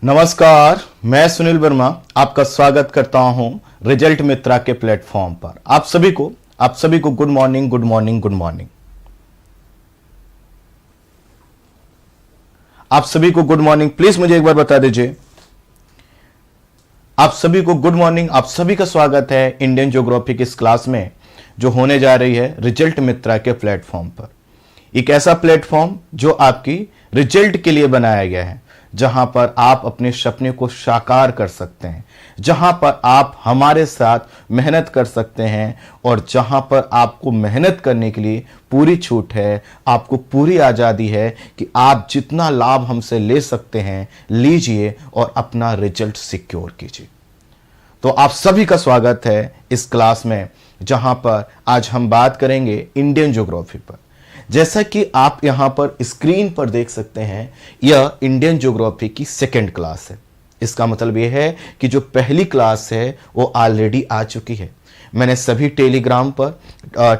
नमस्कार, मैं सुनील वर्मा आपका स्वागत करता हूं रिजल्ट मित्रा के प्लेटफॉर्म पर। आप सभी को good morning, good morning, good morning. आप सभी को गुड मॉर्निंग। प्लीज मुझे एक बार बता दीजिए। आप सभी को गुड मॉर्निंग। आप सभी का स्वागत है इंडियन ज्योग्राफी की इस क्लास में जो होने जा रही है रिजल्ट मित्रा के प्लेटफॉर्म पर। एक ऐसा प्लेटफॉर्म जो आपकी रिजल्ट के लिए बनाया गया है, जहां पर आप अपने सपने को साकार कर सकते हैं, जहां पर आप हमारे साथ मेहनत कर सकते हैं और जहां पर आपको मेहनत करने के लिए पूरी छूट है, आपको पूरी आज़ादी है कि आप जितना लाभ हमसे ले सकते हैं लीजिए और अपना रिजल्ट सिक्योर कीजिए। तो आप सभी का स्वागत है इस क्लास में, जहां पर आज हम बात करेंगे इंडियन ज्योग्राफी पर। जैसा कि आप यहां पर स्क्रीन पर देख सकते हैं, यह इंडियन ज्योग्राफी की सेकेंड क्लास है। इसका मतलब यह है कि जो पहली क्लास है वो ऑलरेडी आ चुकी है। मैंने सभी टेलीग्राम पर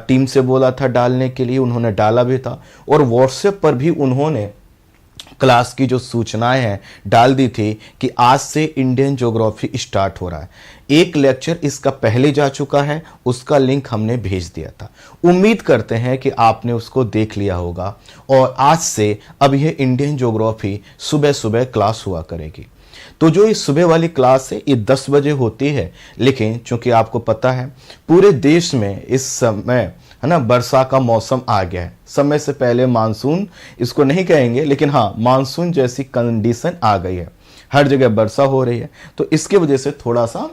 टीम से बोला था डालने के लिए, उन्होंने डाला भी था, और व्हाट्सएप पर भी उन्होंने क्लास की जो सूचनाएं हैं डाल दी थी कि आज से इंडियन ज्योग्राफी स्टार्ट हो रहा है। एक लेक्चर इसका पहले जा चुका है, उसका लिंक हमने भेज दिया था। उम्मीद करते हैं कि आपने उसको देख लिया होगा और आज से अब यह इंडियन ज्योग्राफी सुबह सुबह क्लास हुआ करेगी। तो जो ये सुबह वाली क्लास है ये 10 बजे होती है, लेकिन चूंकि आपको पता है पूरे देश में इस समय है ना वर्षा का मौसम आ गया है। समय से पहले मानसून इसको नहीं कहेंगे, लेकिन हाँ मानसून जैसी कंडीशन आ गई है, हर जगह वर्षा हो रही है। तो इसके वजह से थोड़ा सा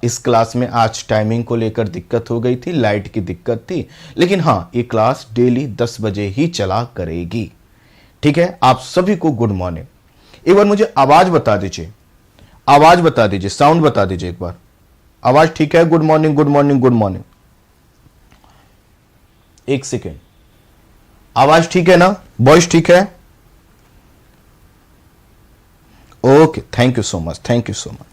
इस क्लास में आज टाइमिंग को लेकर दिक्कत हो गई थी, लाइट की दिक्कत थी, लेकिन हाँ ये क्लास डेली 10 बजे ही चला करेगी। ठीक है, आप सभी को गुड मॉर्निंग। एक बार मुझे आवाज बता दीजिए, साउंड बता दीजिए एक बार। आवाज ठीक है? Good morning, good morning, good morning. एक सेकेंड, आवाज ठीक है ना? वॉइस ठीक है? Okay, thank you so much, thank you so much.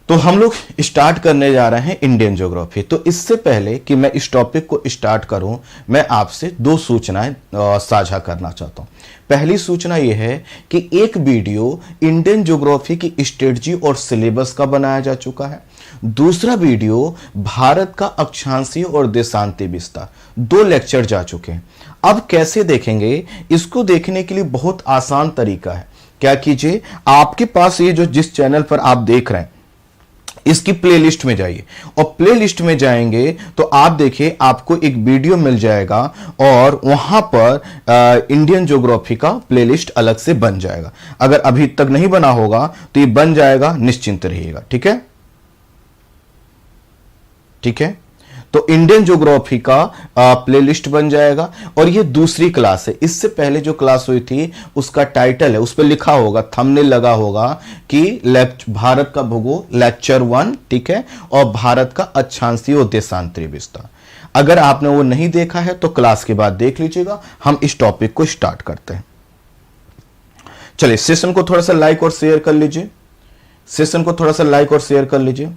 तो हम लोग स्टार्ट करने जा रहे हैं इंडियन ज्योग्राफी। तो इससे पहले कि मैं इस टॉपिक को स्टार्ट करूं, मैं आपसे 2 सूचनाएं साझा करना चाहता हूं। पहली सूचना यह है कि एक वीडियो इंडियन ज्योग्राफी की स्ट्रेटजी और सिलेबस का बनाया जा चुका है। दूसरा वीडियो भारत का अक्षांशीय और देशांतीय विस्तार, 2 लेक्चर जा चुके हैं। अब कैसे देखेंगे इसको? देखने के लिए बहुत आसान तरीका है। क्या कीजिए, आपके पास ये जो जिस चैनल पर आप देख रहे हैं इसकी प्लेलिस्ट में जाइए, और प्लेलिस्ट में जाएंगे तो आप देखिए आपको एक वीडियो मिल जाएगा और वहां पर इंडियन ज्योग्राफी का प्लेलिस्ट अलग से बन जाएगा। अगर अभी तक नहीं बना होगा तो ये बन जाएगा, निश्चिंत रहिएगा। ठीक है, ठीक है। तो इंडियन ज्योग्राफी का प्लेलिस्ट बन जाएगा। और ये दूसरी क्लास है। इससे पहले जो क्लास हुई थी उसका टाइटल है, उस पर लिखा होगा, थंबनेल लगा होगा कि भारत का भूगोल लेक्चर 1, ठीक है, और भारत का अक्षांशीय और देशांतरीय विस्तार। अगर आपने वो नहीं देखा है तो क्लास के बाद देख लीजिएगा। हम इस टॉपिक को स्टार्ट करते हैं। चलिए, सेशन को थोड़ा सा लाइक और शेयर कर लीजिए, सेशन को थोड़ा सा लाइक और शेयर कर लीजिए।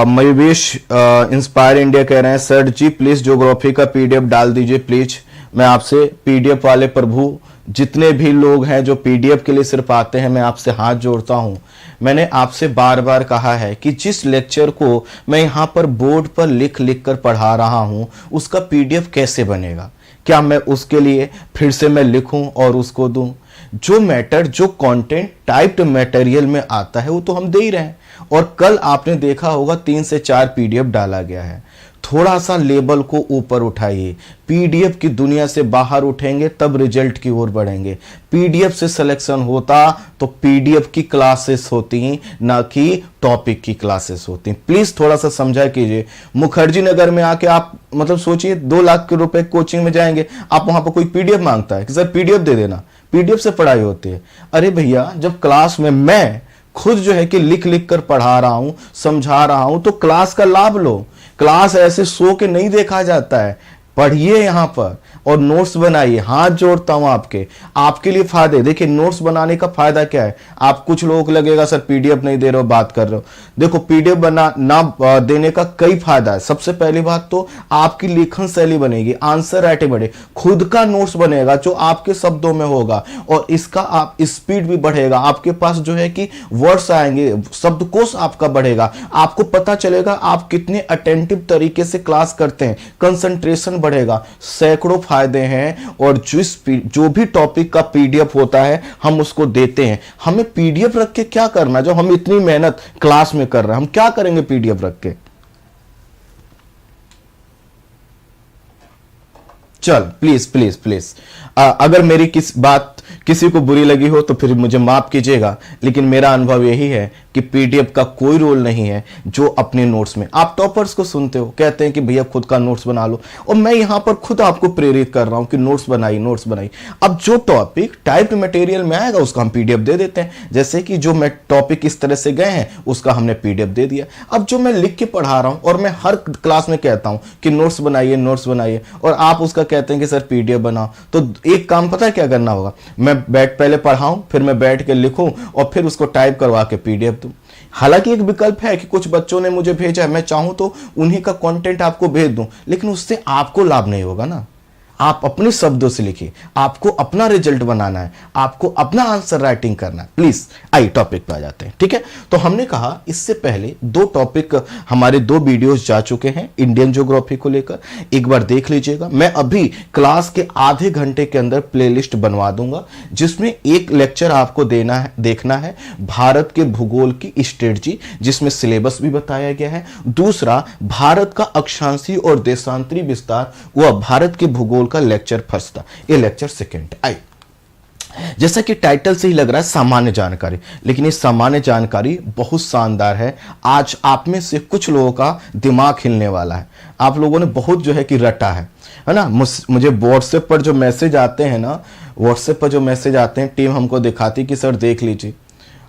मयूवेश इंस्पायर इंडिया कह रहे हैं, सर जी प्लीज ज्योग्राफी का पीडीएफ डाल दीजिए प्लीज। मैं आपसे पीडीएफ वाले प्रभु, जितने भी लोग हैं जो पीडीएफ के लिए सिर्फ आते हैं, मैं आपसे हाथ जोड़ता हूं। मैंने आपसे बार बार कहा है कि जिस लेक्चर को मैं यहां पर बोर्ड पर लिख लिख कर पढ़ा रहा हूं उसका पीडीएफ कैसे बनेगा? क्या मैं उसके लिए फिर से मैं लिखूं और उसको दूं? जो मैटर, जो कंटेंट टाइप्ड मटेरियल में आता है वो तो हम दे ही रहे हैं। और कल आपने देखा होगा 3 से 4 पीडीएफ डाला गया है। थोड़ा सा लेवल को ऊपर उठाइए। पीडीएफ की दुनिया से बाहर उठेंगे तब रिजल्ट की ओर बढ़ेंगे। पीडीएफ से सिलेक्शन होता तो पीडीएफ की क्लासेस होती, ना कि टॉपिक की क्लासेस होती। प्लीज थोड़ा सा समझा कीजिए। मुखर्जी नगर में आके आप मतलब सोचिए 2 लाख के रुपए कोचिंग में जाएंगे, आप वहां पर कोई पीडीएफ मांगता है कि सर पीडीएफ दे देना, पीडीएफ से पढ़ाई होती है। अरे भैया, जब क्लास में मैं खुद जो है कि लिख लिख कर पढ़ा रहा हूं, समझा रहा हूं, तो क्लास का लाभ लो। क्लास ऐसे सो के नहीं देखा जाता है, पढ़िए। यहां पर और नोट्स बनाइए। हाथ जोड़ता हूं आपके लिए फायदे। देखिए नोट्स बनाने का फायदा क्या है, आप कुछ लोगों को लगेगा सर पीडीएफ नहीं दे रहे हो, बात कर रहे हो। देखो पीडीएफ बना ना देने का कई फायदा है। सबसे पहली बात तो आपकी लेखन शैली बनेगी, आंसर राइटिंग बढ़ेगी, खुद का नोट्स बनेगा जो आपके शब्दों में होगा, और इसका आप स्पीड भी बढ़ेगा। आपके पास जो है कि वर्ड्स आएंगे, शब्दकोश आपका बढ़ेगा, आपको पता चलेगा आप कितने अटेंटिव तरीके से क्लास करते हैं, कंसंट्रेशन बढ़ेगा। सैकड़ों फायदे हैं। और जो भी टॉपिक का पीडीएफ होता है हम उसको देते हैं। हमें पीडीएफ रख के क्या करना, जो हम इतनी मेहनत क्लास में कर रहे हैं, हम क्या करेंगे पीडीएफ रख के। चल प्लीज प्लीज प्लीज, अगर मेरी बात किसी को बुरी लगी हो तो फिर मुझे माफ कीजिएगा, लेकिन मेरा अनुभव यही है कि पीडीएफ का कोई रोल नहीं है जो अपने नोट्स में। आप टॉपर्स को सुनते हो कहते हैं कि भैया खुद का नोट्स बना लो, और मैं यहां पर खुद आपको प्रेरित कर रहा हूं कि नोट्स बनाइए, नोट्स बनाइए। अब जो टॉपिक टाइप्ड मटेरियल में आएगा उसका हम पीडीएफ दे देते हैं। जैसे कि जो मैं टॉपिक इस तरह से गए हैं उसका हमने पीडीएफ दे दिया। अब जो मैं लिख के पढ़ा रहा हूं और मैं हर क्लास में कहता हूं कि नोट्स बनाइए, नोट्स बनाइए, और आप उसका कहते हैं कि सर पीडीएफ बनाओ, तो एक काम पता है क्या करना होगा, मैं पहले पढ़ाऊं, फिर मैं बैठ के लिखूं, और फिर उसको टाइप करवा के पीडीएफ दूं। हालांकि एक विकल्प है कि कुछ बच्चों ने मुझे भेजा है, मैं चाहूं तो उन्हीं का कंटेंट आपको भेज दूं, लेकिन उससे आपको लाभ नहीं होगा ना। आप अपने शब्दों से लिखिए, आपको अपना रिजल्ट बनाना है, आपको अपना आंसर राइटिंग करना है। प्लीज आइए टॉपिक पे आ जाते हैं, ठीक है। तो हमने कहा इससे पहले दो टॉपिक, हमारे दो वीडियोस जा चुके हैं इंडियन ज्योग्राफी को लेकर, एक बार देख लीजिएगा। मैं अभी क्लास के आधे घंटे के अंदर प्लेलिस्ट बनवा दूंगा, जिसमें एक लेक्चर आपको देखना है भारत के भूगोल की स्ट्रेटजी, जिसमें सिलेबस भी बताया गया है। दूसरा भारत का अक्षांशीय और देशांतरी विस्तार, वह भारत के भूगोल का लेक्चर फर्स्ट था, ये लेक्चर सेकंड। आई जैसा कि टाइटल से ही लग रहा है सामान्य जानकारी, लेकिन ये सामान्य जानकारी बहुत शानदार है। आज आप में से कुछ लोगों का दिमाग हिलने वाला है। आप लोगों ने बहुत जो है कि रटा है ना। मुझे व्हाट्सएप पर जो मैसेज आते हैं ना, व्हाट्सएप पर जो मैसेज आते हैं, टीम हमको दिखाती कि सर देख लीजिए,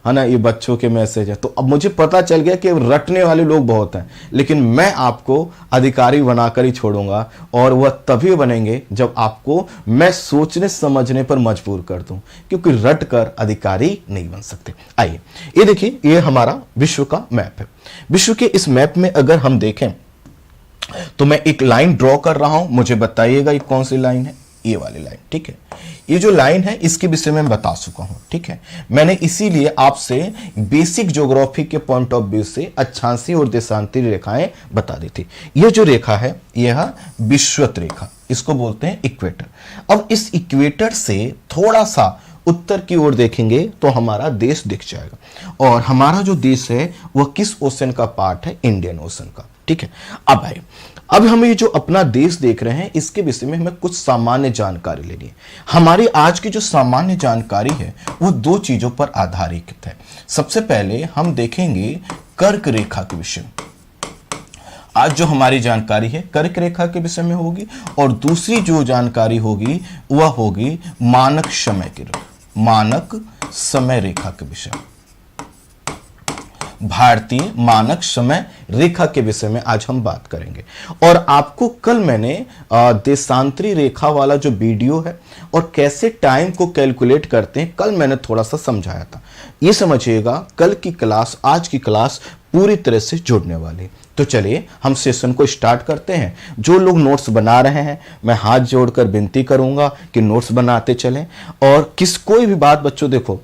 है ना, ये बच्चों के मैसेज है। तो अब मुझे पता चल गया कि रटने वाले लोग बहुत हैं, लेकिन मैं आपको अधिकारी बनाकर ही छोड़ूंगा, और वह तभी बनेंगे जब आपको मैं सोचने समझने पर मजबूर कर दूं, क्योंकि रट कर अधिकारी नहीं बन सकते। आइए ये देखिए, ये हमारा विश्व का मैप है। विश्व के इस मैप में अगर हम देखें तो मैं एक लाइन ड्रॉ कर रहा हूं, मुझे बताइएगा ये कौन सी लाइन है, ये वाली लाइन, ठीक है। ये जो लाइन है इसके विषय में बता चुका हूं, ठीक है। मैंने इसीलिए आपसे बेसिक ज्योग्राफी के पॉइंट ऑफ व्यू से अक्षांशीय और देशांतरी रेखाएं बता दी थी। ये जो रेखा है यह विषुवत रेखा, इसको बोलते हैं इक्वेटर। अब इस इक्वेटर से थोड़ा सा उत्तर की ओर देखेंगे तो हमारा देश दिख जाएगा, और हमारा जो देश है वह किस ओशन का पार्ट है, इंडियन ओशन का, ठीक है। अब हम ये जो अपना देश देख रहे हैं इसके विषय में हमें कुछ सामान्य जानकारी लेनी है। हमारी आज की जो सामान्य जानकारी है वो दो चीजों पर आधारित है। सबसे पहले हम देखेंगे कर्क रेखा के विषय में। आज जो हमारी जानकारी है कर्क रेखा के विषय में होगी, और दूसरी जो जानकारी होगी वह होगी मानक समय की रेखा, मानक समय रेखा के विषय में। भारतीय मानक समय रेखा के विषय में आज हम बात करेंगे। और आपको कल मैंने देशांतरी रेखा वाला जो वीडियो है और कैसे टाइम को कैलकुलेट करते हैं, कल मैंने थोड़ा सा समझाया था। ये समझिएगा कल की क्लास आज की क्लास पूरी तरह से जुड़ने वाली। तो चलिए हम सेशन को स्टार्ट करते हैं। जो लोग नोट्स बना रहे हैं मैं हाथ जोड़कर विनती करूंगा कि नोट्स बनाते चलें। और कोई भी बात बच्चों देखो,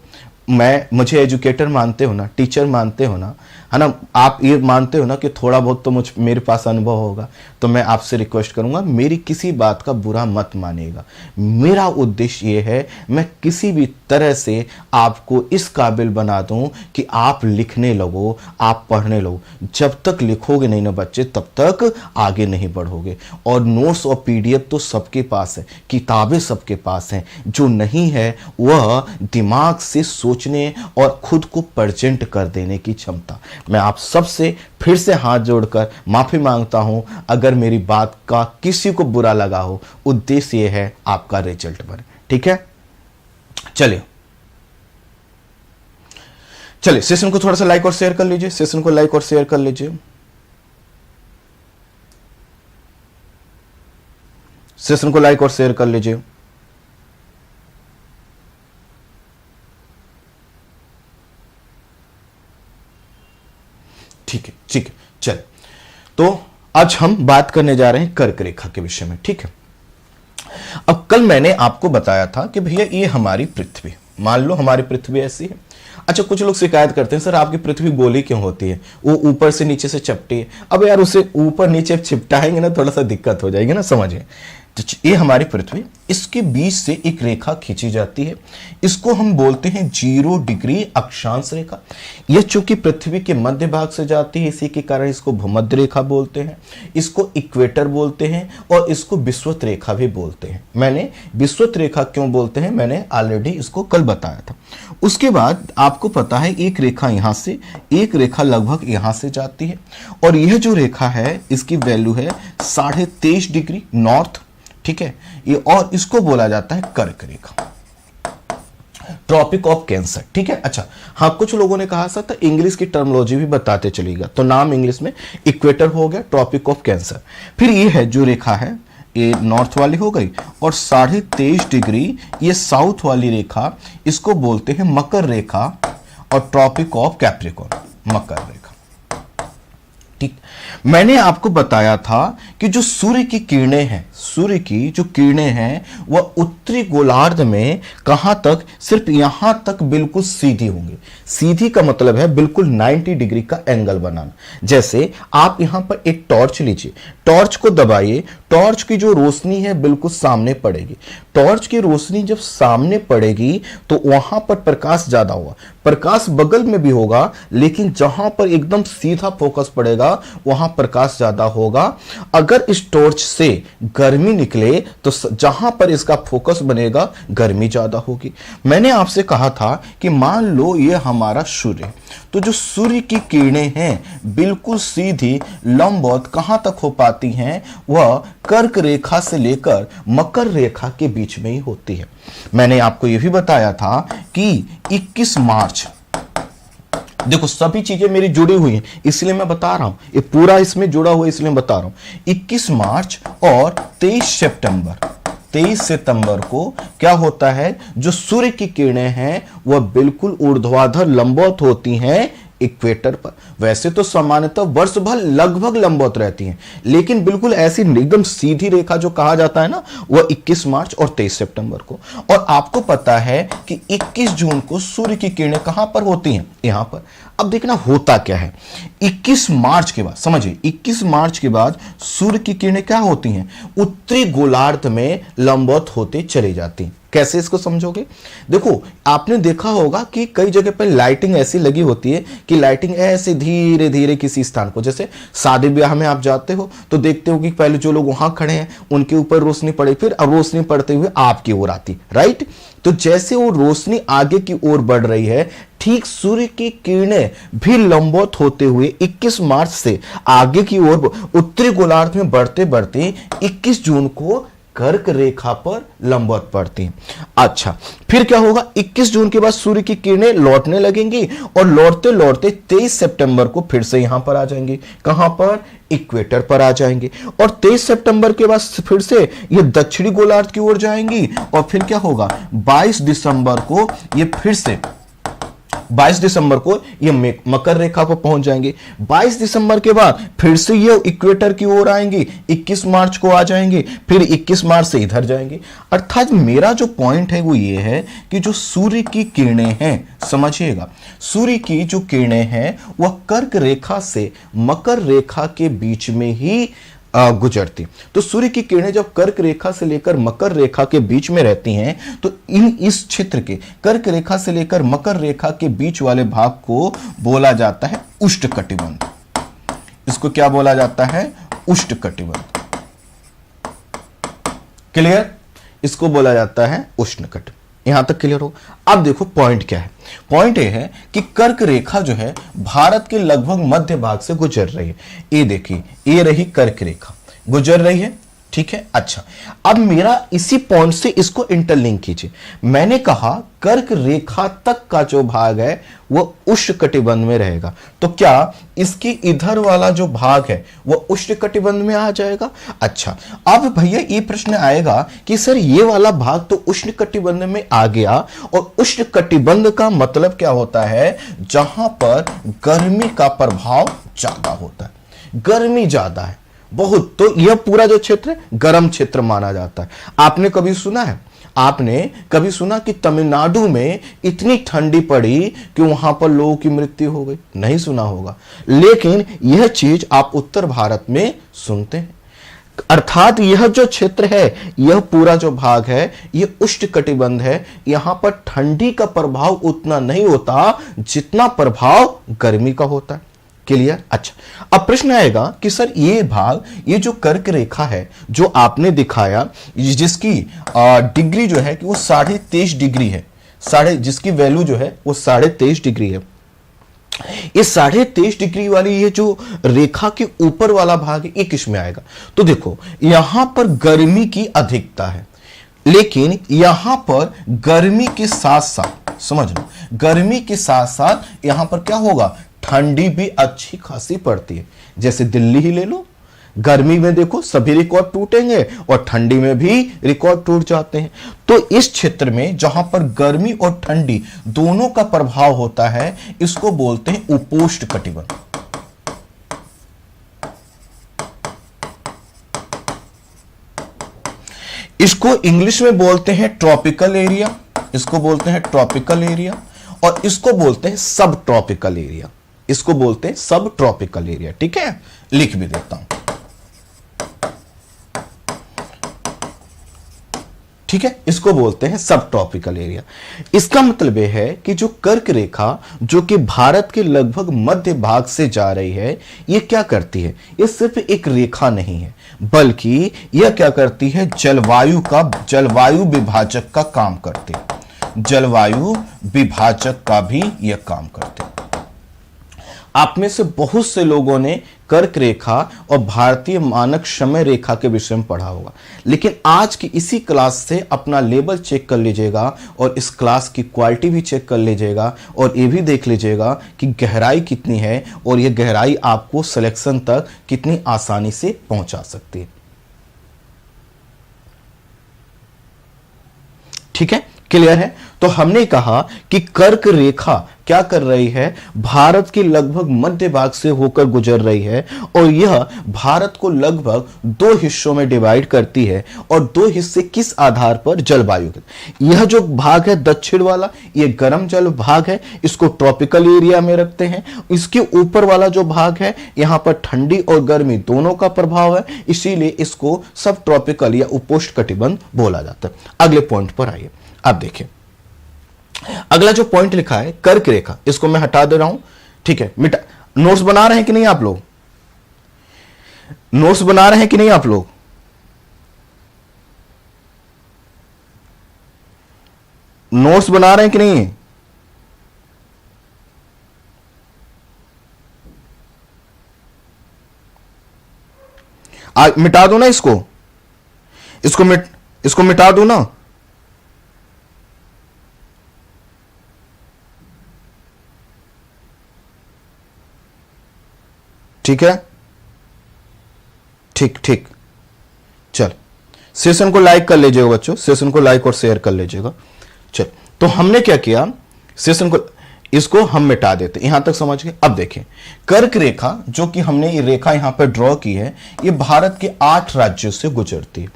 मुझे एजुकेटर मानते हो ना, टीचर मानते हो ना, है ना, आप ये मानते हो ना कि थोड़ा बहुत तो मेरे पास अनुभव होगा, तो मैं आपसे रिक्वेस्ट करूंगा मेरी किसी बात का बुरा मत मानिएगा। मेरा उद्देश्य ये है मैं किसी भी तरह से आपको इस काबिल बना दूं कि आप लिखने लगो, आप पढ़ने लगो। जब तक लिखोगे नहीं ना बच्चे तब तक आगे नहीं बढ़ोगे। और नोट्स और पीडीएफ तो सबके पास है, किताबें सबके पास हैं, जो नहीं है वह दिमाग से सोचने और खुद को प्रेजेंट कर देने की क्षमता। मैं आप सबसे फिर से हाथ जोड़कर माफी मांगता हूं अगर मेरी बात का किसी को बुरा लगा हो। उद्देश्य यह है आपका रिजल्ट बने, ठीक है। चलिए सेशन को थोड़ा सा लाइक और शेयर कर लीजिए, सेशन को लाइक और शेयर कर लीजिए, सेशन को लाइक और शेयर कर लीजिए। ठीक है, ठीक है, चल। तो आज हम बात करने जा रहे हैं कर्क रेखा के विषय में, ठीक है। अब कल मैंने आपको बताया था कि भैया ये हमारी पृथ्वी, मान लो हमारी पृथ्वी ऐसी है। अच्छा, कुछ लोग शिकायत करते हैं, सर आपकी पृथ्वी गोली क्यों होती है, वो ऊपर से नीचे से चपटी है। अब यार उसे ऊपर नीचे चिपटाएंगे ना, थोड़ा सा दिक्कत हो जाएगी ना, समझिए। तो ये हमारी पृथ्वी, इसके बीच से एक रेखा खींची जाती है, इसको हम बोलते हैं 0 डिग्री अक्षांश रेखा। यह चूंकि पृथ्वी के मध्य भाग से जाती है, इसी के कारण इसको भूमध्य रेखा बोलते हैं, इसको इक्वेटर बोलते हैं और इसको विषुवत रेखा भी बोलते हैं। मैंने विषुवत रेखा क्यों बोलते हैं, मैंने ऑलरेडी इसको कल बताया था। उसके बाद आपको पता है एक रेखा यहां से, एक रेखा लगभग यहां से जाती है, और यह जो रेखा है इसकी वैल्यू है 23.5 डिग्री नॉर्थ, ठीक है। ये और इसको बोला जाता है कर्क रेखा, ट्रॉपिक ऑफ कैंसर, ठीक है। अच्छा हाँ, कुछ लोगों ने कहा था इंग्लिश की टर्मिनोलॉजी भी बताते चलेगा, तो नाम इंग्लिश में इक्वेटर हो गया, ट्रॉपिक ऑफ कैंसर। फिर ये है जो रेखा है, ये नॉर्थ वाली हो गई, और 23.5 डिग्री ये साउथ वाली रेखा, इसको बोलते हैं मकर रेखा और ट्रॉपिक ऑफ कैप्रिकॉर्न, मकर रेखा, ठीक। मैंने आपको बताया था कि जो सूर्य की किरणें हैं, सूर्य की जो किरणें हैं वह उत्तरी गोलार्ध में कहां तक, सिर्फ यहां तक बिल्कुल सीधी होंगी। सीधी का मतलब है बिल्कुल 90 डिग्री का एंगल बनाना। जैसे आप यहां पर एक टॉर्च लीजिए, टॉर्च को दबाइए, टॉर्च की जो रोशनी है बिल्कुल सामने पड़ेगी। टॉर्च की रोशनी जब सामने पड़ेगी तो वहां पर प्रकाश ज्यादा होगा, प्रकाश बगल में भी होगा, लेकिन जहां पर एकदम सीधा फोकस पड़ेगा वहां प्रकाश ज्यादा होगा। अगर इस टॉर्च से गर्मी निकले तो जहां पर इसका फोकस बनेगा गर्मी ज्यादा होगी। मैंने आपसे कहा था कि मान लो ये हमारा सूर्य, तो जो सूर्य की किरणें हैं बिल्कुल सीधी लंबवत कहां तक हो पाती हैं, वह कर्क रेखा से लेकर मकर रेखा के बीच में ही होती है। मैंने आपको यह भी बताया था कि 21 मार्च, देखो सभी चीजें मेरी जुड़ी हुई हैं इसलिए मैं बता रहा हूं, ये पूरा इसमें जुड़ा हुआ इसलिए बता रहा हूं। 21 मार्च और 23 सितंबर को क्या होता है, जो सूर्य की किरणें हैं वह बिल्कुल ऊर्ध्वाधर लंबवत होती हैं इक्वेटर पर। वैसे तो सामान्यतः वर्ष भर लगभग लंबवत रहती हैं, लेकिन बिल्कुल ऐसी एकदम सीधी रेखा जो कहा जाता है ना, वह 21 मार्च और 23 सितंबर को। और आपको पता है कि 21 जून को सूर्य की किरणें कहां पर होती हैं, यहां पर। अब देखना होता क्या है, 21 मार्च के बाद, समझिए 21 मार्च के बाद सूर्य की किरणें क्या होती हैं, उत्तरी गोलार्ध में लंबवत होते चली जाती हैं। कैसे इसको समझोगे, देखो आपने देखा होगा कि कई जगह पर लाइटिंग ऐसी लगी होती है कि लाइटिंग ऐसे धीरे धीरे किसी स्थान को, जैसे शादी ब्याह में आप जाते हो तो देखते हो कि पहले जो लोग वहां खड़े हैं उनके ऊपर रोशनी पड़े, फिर अब रोशनी पड़ते हुए आपकी ओर आती, राइट। तो जैसे वो रोशनी आगे की ओर बढ़ रही है, ठीक सूर्य की किरणें भी लंबवत होते हुए 21 मार्च से आगे की ओर उत्तरी गोलार्ध में बढ़ते बढ़ते 21 जून को कर्क रेखा पर लंबवत पड़ती हैं। अच्छा फिर क्या होगा, 21 जून के बाद सूर्य की किरणें लौटने लगेंगी और लौटते लौटते 23 सितंबर को फिर से यहां पर आ जाएंगी, कहां पर, इक्वेटर पर आ जाएंगे। और 23 सितंबर के बाद फिर से ये दक्षिणी गोलार्ध की ओर जाएंगी और फिर क्या होगा, 22 दिसंबर को ये फिर से 22 दिसंबर को ये मकर रेखा पर पहुंच जाएंगे। 22 दिसंबर के बाद फिर से ये इक्वेटर की ओर आएंगे, 21 मार्च को आ जाएंगे, फिर 21 मार्च से इधर जाएंगे। अर्थात मेरा जो पॉइंट है वो ये है कि जो सूर्य की किरणें हैं, समझिएगा, सूर्य की जो किरणें हैं वह कर्क रेखा से मकर रेखा के बीच में ही गुजरती। तो सूर्य की किरणें जब कर्क रेखा से लेकर मकर रेखा के बीच में रहती हैं तो इस क्षेत्र के कर्क रेखा से लेकर मकर रेखा के बीच वाले भाग को बोला जाता है उष्णकटिबंध। इसको क्या बोला जाता है, उष्णकटिबंध। क्लियर, इसको बोला जाता है उष्णकटिबंध। यहां तक क्लियर हो। अब देखो पॉइंट क्या है, पॉइंट ये है कि कर्क रेखा जो है भारत के लगभग मध्य भाग से गुजर रही है। ये देखिए, ये रही कर्क रेखा, गुजर रही है ठीक है। अच्छा, अब मेरा इसी पॉइंट से इसको इंटरलिंक कीजिए। मैंने कहा कर्क रेखा तक का जो भाग है वो उष्णकटिबंध में रहेगा, तो क्या इसकी इधर वाला जो भाग है वो उष्णकटिबंध में आ जाएगा? अच्छा, अब भैया ये प्रश्न आएगा कि सर ये वाला भाग तो उष्णकटिबंध में आ गया, और उष्णकटिबंध का मतलब क्या होता है? जहां पर गर्मी का प्रभाव ज्यादा होता है, गर्मी ज्यादा है बहुत, तो यह पूरा जो क्षेत्र है गर्म क्षेत्र माना जाता है। आपने कभी सुना है, आपने कभी सुना कि तमिलनाडु में इतनी ठंडी पड़ी कि वहां पर लोगों की मृत्यु हो गई? नहीं सुना होगा, लेकिन यह चीज आप उत्तर भारत में सुनते हैं। अर्थात यह जो क्षेत्र है, यह पूरा जो भाग है, यह उष्णकटिबंध है। यहां पर ठंडी का प्रभाव उतना नहीं होता जितना प्रभाव गर्मी का होता है। क्लियर? अच्छा, अब प्रश्न आएगा कि सर ये भाग, ये जो कर्क रेखा है जो आपने दिखाया, जिसकी डिग्री जो है कि वो 23.5 डिग्री है, जिसकी वैल्यू जो है वो 23.5 डिग्री है। ये 23.5 डिग्री वाली ये जो रेखा के ऊपर वाला भाग है, ये किस में आएगा? तो देखो, यहां पर गर्मी की अधिकता है, लेकिन यहां पर गर्मी के साथ साथ, समझ लो, गर्मी के साथ साथ यहां पर क्या होगा? ठंडी भी अच्छी खासी पड़ती है। जैसे दिल्ली ही ले लो, गर्मी में देखो सभी रिकॉर्ड टूटेंगे और ठंडी में भी रिकॉर्ड टूट जाते हैं। तो इस क्षेत्र में जहां पर गर्मी और ठंडी दोनों का प्रभाव होता है, इसको बोलते हैं उपोष्ण कटिबंध। इसको इंग्लिश में बोलते हैं ट्रॉपिकल एरिया, इसको बोलते हैं ट्रॉपिकल एरिया, और इसको बोलते हैं सब ट्रॉपिकल एरिया, इसको बोलते हैं सब ट्रॉपिकल एरिया। ठीक है, लिख भी देता हूं। ठीक है, इसको बोलते हैं सब ट्रॉपिकल एरिया। इसका मतलब यह है कि जो कर्क रेखा जो कि भारत के लगभग मध्य भाग से जा रही है, यह क्या करती है? यह सिर्फ एक रेखा नहीं है, बल्कि यह क्या करती है? जलवायु विभाजक का काम करती है, जलवायु विभाजक का भी यह काम करते हैं। आप में से बहुत से लोगों ने कर्क रेखा और भारतीय मानक समय रेखा के विषय में पढ़ा होगा, लेकिन आज की इसी क्लास से अपना लेवल चेक कर लीजिएगा और इस क्लास की क्वालिटी भी चेक कर लीजिएगा, और ये भी देख लीजिएगा कि गहराई कितनी है, और यह गहराई आपको सिलेक्शन तक कितनी आसानी से पहुंचा सकती है। ठीक है, क्लियर है? तो हमने कहा कि कर्क रेखा क्या कर रही है? भारत के लगभग मध्य भाग से होकर गुजर रही है, और यह भारत को लगभग 2 हिस्सों में डिवाइड करती है। और 2 हिस्से किस आधार पर? जलवायु के। यह जो भाग है दक्षिण वाला, यह गर्म जल भाग है, इसको ट्रॉपिकल एरिया में रखते हैं। इसके ऊपर वाला जो भाग है, यहां पर ठंडी और गर्मी दोनों का प्रभाव है, इसीलिए इसको सब ट्रॉपिकल या उपोष्ण कटिबंध बोला जाता है। अगले पॉइंट पर आइए, अब देखिए अगला जो पॉइंट लिखा है कर्क रेखा, इसको मैं हटा दे रहा हूं। ठीक है, मिटा। नोट्स बना रहे हैं कि नहीं आप लोग? नोट्स बना रहे हैं कि नहीं आप लोग? नोट्स बना रहे हैं कि नहीं? मिटा दो ना इसको, इसको मिटा दो ना। ठीक है, ठीक ठीक, चल सेशन को लाइक कर लीजिएगा बच्चों, सेशन को लाइक और शेयर कर लीजिएगा। चल, तो हमने क्या किया, सेशन को, इसको हम मिटा देते, यहां तक समझ गए। अब देखें, कर्क रेखा जो कि हमने ये रेखा यहां पर ड्रॉ की है, ये भारत के 8 राज्यों से गुजरती है।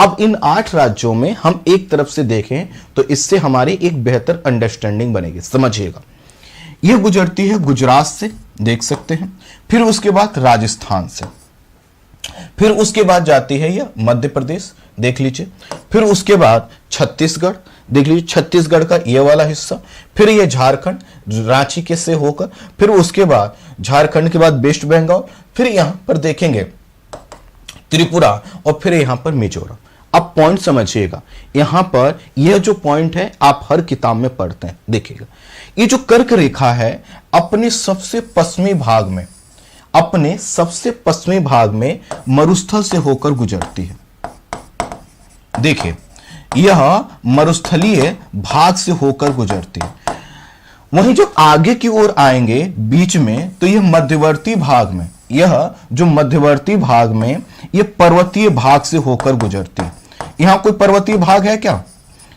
अब इन 8 राज्यों में हम एक तरफ से देखें तो इससे हमारी एक बेहतर अंडरस्टैंडिंग बनेगी। समझिएगा, ये गुजरती है गुजरात से, देख सकते हैं, फिर उसके बाद राजस्थान से, फिर उसके बाद जाती है यह मध्य प्रदेश, देख लीजिए, फिर उसके बाद छत्तीसगढ़, देख लीजिए छत्तीसगढ़ का ये वाला हिस्सा, फिर ये झारखंड रांची के से होकर, फिर उसके बाद झारखंड के बाद वेस्ट बंगाल, फिर यहां पर देखेंगे त्रिपुरा, और फिर यहां पर मिजोरम। अब पॉइंट समझिएगा, यहां पर यह जो पॉइंट है आप हर किताब में पढ़ते हैं, देखिएगा ये जो कर्क रेखा है अपने सबसे पश्चिमी भाग में, अपने सबसे पश्चिमी भाग में मरुस्थल से होकर गुजरती है। देखिए यह मरुस्थलीय भाग से होकर गुजरती है। वहीं जो आगे की ओर आएंगे बीच में, तो यह मध्यवर्ती भाग में, यह जो मध्यवर्ती भाग में यह पर्वतीय भाग से होकर गुजरती है। यहां कोई पर्वतीय भाग है क्या?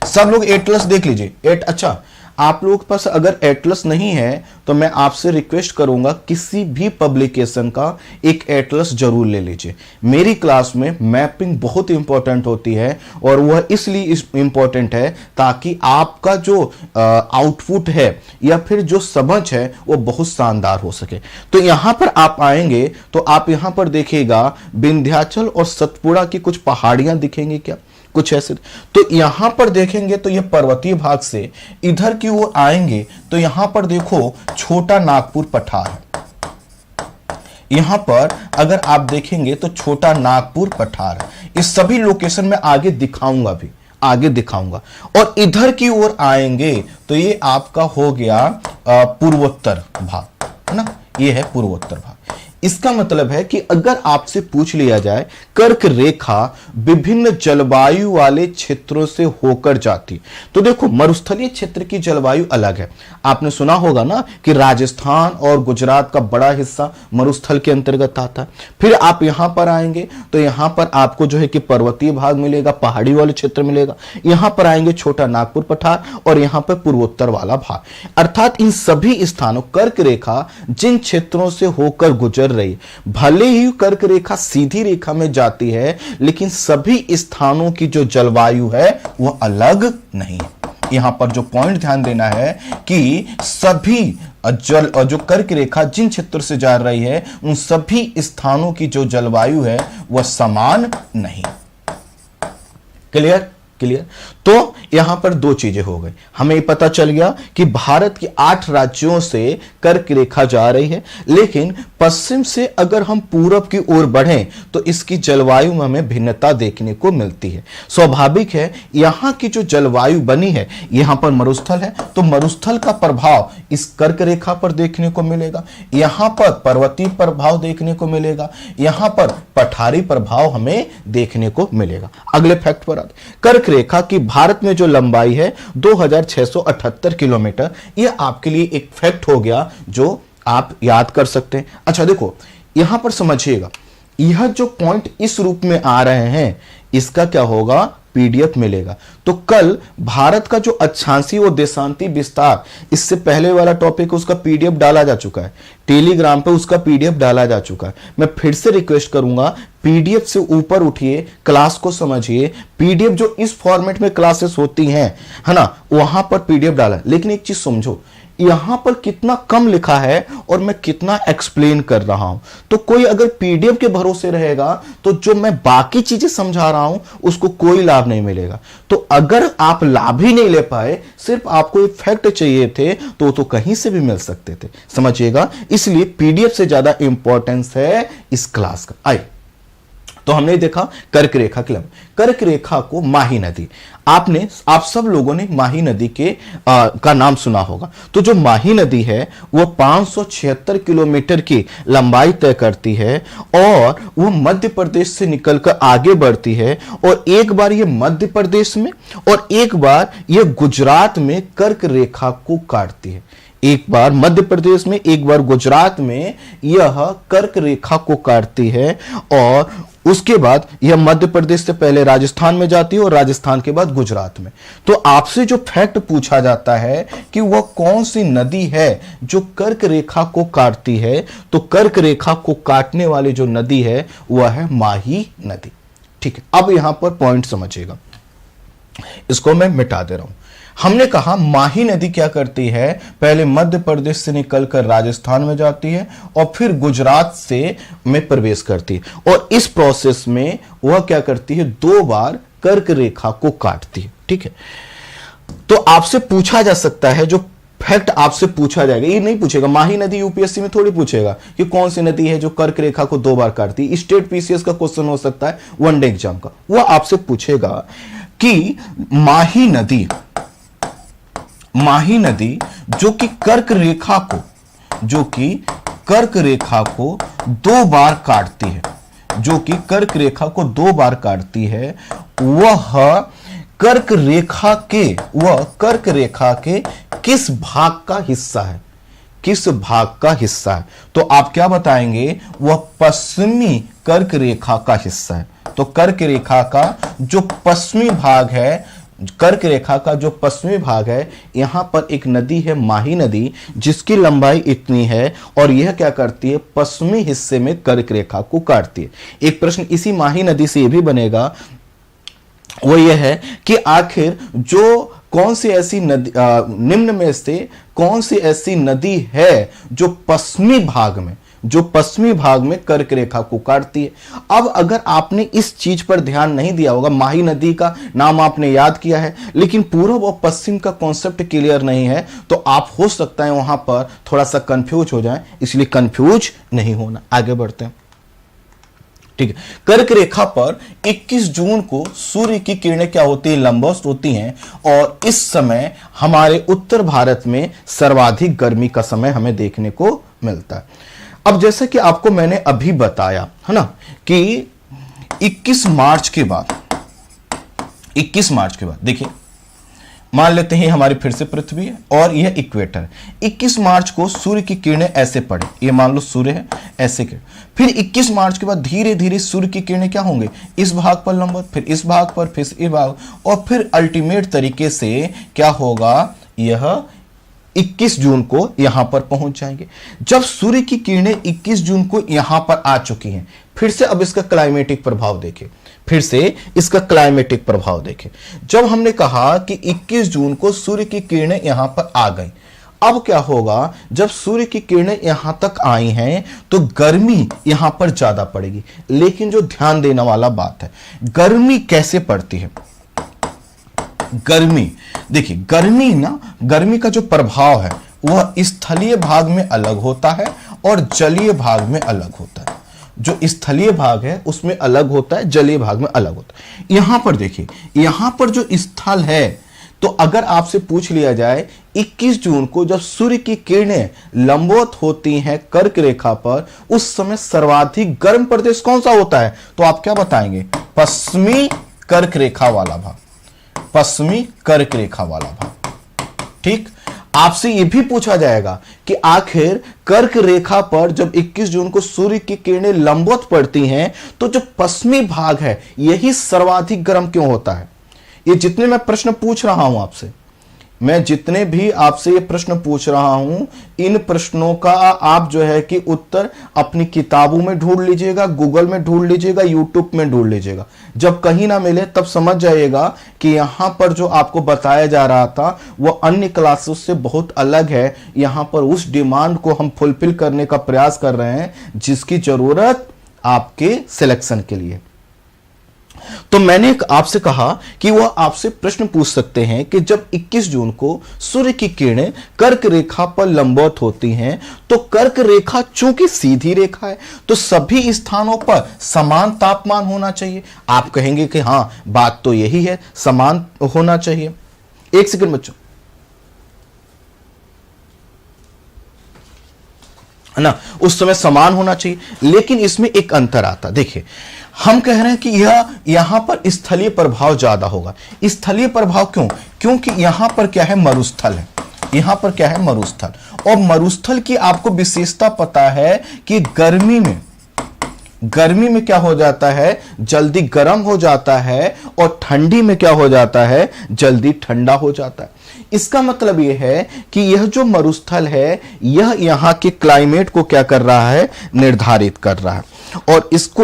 सब लोग एटलस देख लीजिए। अच्छा, आप लोगों के पास अगर एटलस नहीं है तो मैं आपसे रिक्वेस्ट करूंगा किसी भी पब्लिकेशन का एक एटलस जरूर ले लीजिए। मेरी क्लास में मैपिंग बहुत इंपॉर्टेंट होती है, और वह इसलिए इंपॉर्टेंट है ताकि आपका जो आउटपुट है या फिर जो समझ है वो बहुत शानदार हो सके। तो यहां पर आप आएंगे तो आप यहां पर देखिएगा विंध्याचल और सतपुड़ा की कुछ पहाड़ियां दिखेंगी क्या, कुछ ऐसे। तो यहां पर देखेंगे तो यह पर्वतीय भाग से इधर की ओर आएंगे तो यहां पर देखो छोटा नागपुर पठार है। यहां पर अगर आप देखेंगे तो छोटा नागपुर पठार है। इस सभी लोकेशन में आगे दिखाऊंगा भी, आगे दिखाऊंगा। और इधर की ओर आएंगे तो ये आपका हो गया पूर्वोत्तर भाग, है ना, ये है पूर्वोत्तर भाग। इसका मतलब है कि अगर आपसे पूछ लिया जाए कर्क रेखा विभिन्न जलवायु वाले क्षेत्रों से होकर जाती, तो देखो मरुस्थलीय क्षेत्र की जलवायु अलग है। आपने सुना होगा ना कि राजस्थान और गुजरात का बड़ा हिस्सा मरुस्थल के अंतर्गत आता है। फिर आप यहां पर आएंगे तो यहां पर आपको जो है कि पर्वतीय भाग मिलेगा, पहाड़ी वाले क्षेत्र मिलेगा। यहां पर आएंगे छोटा नागपुर पठार और यहां पर पूर्वोत्तर वाला भाग। अर्थात इन सभी स्थानों कर्क रेखा जिन क्षेत्रों से होकर गुजर रही, भले ही कर्क रेखा सीधी रेखा में जाती है, लेकिन सभी स्थानों की जो जलवायु है वह अलग नहीं है। यहां पर जो पॉइंट ध्यान देना है कि सभी जो कर्क रेखा जिन क्षेत्र से जा रही है उन सभी स्थानों की जो जलवायु है वह समान नहीं। क्लियर? क्लियर? तो यहां पर दो चीजें हो गई। हमें पता चल गया कि भारत के 8 राज्यों से कर्क रेखा जा रही है, लेकिन पश्चिम से अगर हम पूरब की ओर बढ़ें तो इसकी जलवायु में हमें भिन्नता देखने को मिलती है। स्वाभाविक है, यहां की जो जलवायु बनी है, यहां पर मरुस्थल है तो मरुस्थल का प्रभाव इस कर्क रेखा पर देखने को मिलेगा। यहां पर पर्वतीय प्रभाव देखने को मिलेगा, यहां पर पठारी प्रभाव हमें देखने को मिलेगा। अगले फैक्ट पर आते, कर्क रेखा की भारत में जो लंबाई है 2678 किलोमीटर। यह आपके लिए एक फैक्ट हो गया जो आप याद कर सकते हैं। अच्छा देखो यहां पर समझिएगा, यह जो पॉइंट इस रूप में आ रहे हैं इसका क्या होगा, पीडीएफ मिलेगा। तो कल भारत का जो अक्षांशीय और देशांती विस्तार, इससे पहले वाला टॉपिक उसका पीडीएफ डाला जा चुका है, टेलीग्राम पे उसका पीडीएफ डाला जा चुका है। मैं फिर से रिक्वेस्ट करूंगा पीडीएफ से ऊपर उठिए, क्लास को समझिए। पीडीएफ जो इस फॉर्मेट में क्लासेस होती हैं, है ना, वहां पर पीडीएफ डाला। लेकिन एक चीज समझो, यहां पर कितना कम लिखा है और मैं कितना एक्सप्लेन कर रहा हूं। तो कोई अगर पीडीएफ के भरोसे रहेगा तो जो मैं बाकी चीजें समझा रहा हूं उसको कोई लाभ नहीं मिलेगा। तो अगर आप लाभ ही नहीं ले पाए, सिर्फ आपको एक फैक्ट चाहिए थे, तो कहीं से भी मिल सकते थे, समझिएगा। इसलिए पीडीएफ से ज्यादा इंपॉर्टेंस है इस क्लास का। आइए, तो हमने देखा कर्क रेखा की लंबाई। कर्क रेखा को माही नदी, आप सब लोगों ने माही नदी का नाम सुना होगा। तो जो माही नदी है वो 576 किलोमीटर की लंबाई तय करती है और वो मध्य प्रदेश से निकलकर आगे बढ़ती है। और एक बार ये मध्य प्रदेश में और एक बार ये गुजरात में कर्क रेखा को काटती है। एक बार मध्य प्रदेश में, एक बार गुजरात में यह कर्क रेखा को काटती है। और उसके बाद यह मध्य प्रदेश से पहले राजस्थान में जाती है और राजस्थान के बाद गुजरात में। तो आपसे जो फैक्ट पूछा जाता है कि वह कौन सी नदी है जो कर्क रेखा को काटती है, तो कर्क रेखा को काटने वाली जो नदी है वह है माही नदी। ठीक है, अब यहां पर पॉइंट समझिएगा, इसको मैं मिटा दे रहा हूं। हमने कहा माही नदी क्या करती है, पहले मध्य प्रदेश से निकलकर राजस्थान में जाती है और फिर गुजरात से में प्रवेश करती है। और इस प्रोसेस में वह क्या करती है, 2 बार कर्क रेखा को काटती है। ठीक है, तो आपसे पूछा जा सकता है, जो फैक्ट आपसे पूछा जाएगा, ये नहीं पूछेगा माही नदी यूपीएससी में थोड़ी पूछेगा कि कौन सी नदी है जो कर्क रेखा को 2 बार काटती है। स्टेट पीसीएस का क्वेश्चन हो सकता है, वनडे एग्जाम का, वह आपसे पूछेगा कि माही नदी जो कि कर्क रेखा को 2 बार काटती है, जो कि कर्क रेखा को 2 बार काटती है, वह कर्क रेखा के किस भाग का हिस्सा है, किस भाग का हिस्सा है। तो आप क्या बताएंगे, वह पश्चिमी कर्क रेखा का हिस्सा है। तो कर्क रेखा का जो पश्चिमी भाग है, कर्क रेखा का जो पश्चिमी भाग है, यहां पर एक नदी है माही नदी, जिसकी लंबाई इतनी है और यह क्या करती है, पश्चिमी हिस्से में कर्क रेखा को काटती है। एक प्रश्न इसी माही नदी से यह भी बनेगा, वो ये है कि आखिर जो कौन सी ऐसी नदी, निम्न में से कौन सी ऐसी नदी है जो पश्चिमी भाग में कर्क रेखा को काटती है। अब अगर आपने इस चीज पर ध्यान नहीं दिया होगा, माही नदी का नाम आपने याद किया है लेकिन पूर्व और पश्चिम का कॉन्सेप्ट क्लियर नहीं है, तो आप हो सकता है वहां पर थोड़ा सा कंफ्यूज हो जाए, इसलिए कंफ्यूज नहीं होना। आगे बढ़ते हैं, ठीक है। कर्क रेखा पर 21 जून को सूर्य की किरणें क्या होती है, लंबवत होती हैं, और इस समय हमारे उत्तर भारत में सर्वाधिक गर्मी का समय हमें देखने को मिलता है। अब जैसे कि आपको मैंने अभी बताया है ना कि 21 मार्च के बाद देखिए, मान लेते हैं हमारी फिर से पृथ्वी है और यह इक्वेटर है। 21 मार्च को सूर्य की किरणें ऐसे पड़े, ये मान लो सूर्य है, ऐसे किरण। फिर 21 मार्च के बाद धीरे धीरे सूर्य की किरणें क्या होंगे, इस भाग पर लंबवत, फिर इस भाग पर, फिर इस भाग, और फिर अल्टीमेट तरीके से क्या होगा, यह 21 जून को यहां पर पहुंच जाएंगे। जब सूर्य की किरणें 21 जून को यहां पर आ चुकी हैं, फिर से अब इसका क्लाइमेटिक प्रभाव देखें, जब हमने कहा कि 21 जून को सूर्य की किरणें यहां पर आ गई, अब क्या होगा, जब सूर्य की किरणें यहां तक आई हैं तो गर्मी यहां पर ज्यादा पड़ेगी। लेकिन जो ध्यान देने वाला बात है, गर्मी कैसे पड़ती है, गर्मी देखिए, गर्मी का जो प्रभाव है वह स्थलीय भाग में अलग होता है और जलीय भाग में अलग होता है। जो स्थलीय भाग है उसमें अलग होता है, जलीय भाग में अलग होता है। यहां पर देखिए, यहां पर जो स्थल है, तो अगर आपसे पूछ लिया जाए 21 जून को जब सूर्य की किरणें लंबवत होती हैं कर्क रेखा पर, उस समय सर्वाधिक गर्म प्रदेश कौन सा होता है, तो आप क्या बताएंगे, पश्चिमी कर्क रेखा वाला भाग, पश्चिमी कर्क रेखा वाला भाग। ठीक, आपसे यह भी पूछा जाएगा कि आखिर कर्क रेखा पर जब 21 जून को सूर्य की किरणें लंबवत पड़ती हैं तो जो पश्चिमी भाग है यही सर्वाधिक गर्म क्यों होता है। ये जितने मैं प्रश्न पूछ रहा हूं आपसे, मैं जितने भी आपसे ये प्रश्न पूछ रहा हूं, इन प्रश्नों का आप जो है कि उत्तर अपनी किताबों में ढूंढ लीजिएगा, गूगल में ढूंढ लीजिएगा, यूट्यूब में ढूंढ लीजिएगा। जब कहीं ना मिले तब समझ जाइएगा कि यहां पर जो आपको बताया जा रहा था वो अन्य क्लासेस से बहुत अलग है। यहां पर उस डिमांड को हम फुलफिल करने का प्रयास कर रहे हैं जिसकी जरूरत आपके सिलेक्शन के लिए। तो मैंने आपसे कहा कि वह आपसे प्रश्न पूछ सकते हैं कि जब 21 जून को सूर्य की किरणें कर्क रेखा पर लंबवत होती हैं तो कर्क रेखा चूंकि सीधी रेखा है तो सभी स्थानों पर समान तापमान होना चाहिए। आप कहेंगे कि हां, बात तो यही है, समान होना चाहिए। एक सेकंड बच्चों, है ना, उस समय समान होना चाहिए, लेकिन इसमें एक अंतर आता। देखिए, हम कह रहे हैं कि यह यहां पर स्थलीय प्रभाव ज्यादा होगा। स्थलीय प्रभाव क्यों, क्योंकि यहां पर क्या है, मरुस्थल है। यहां पर क्या है, मरुस्थल। और मरुस्थल की आपको विशेषता पता है कि गर्मी में क्या हो जाता है, जल्दी गर्म हो जाता है, और ठंडी में क्या हो जाता है, जल्दी ठंडा हो जाता है। इसका मतलब यह है कि यह जो मरुस्थल है यह यहां के क्लाइमेट को क्या कर रहा है, निर्धारित कर रहा है। और इसको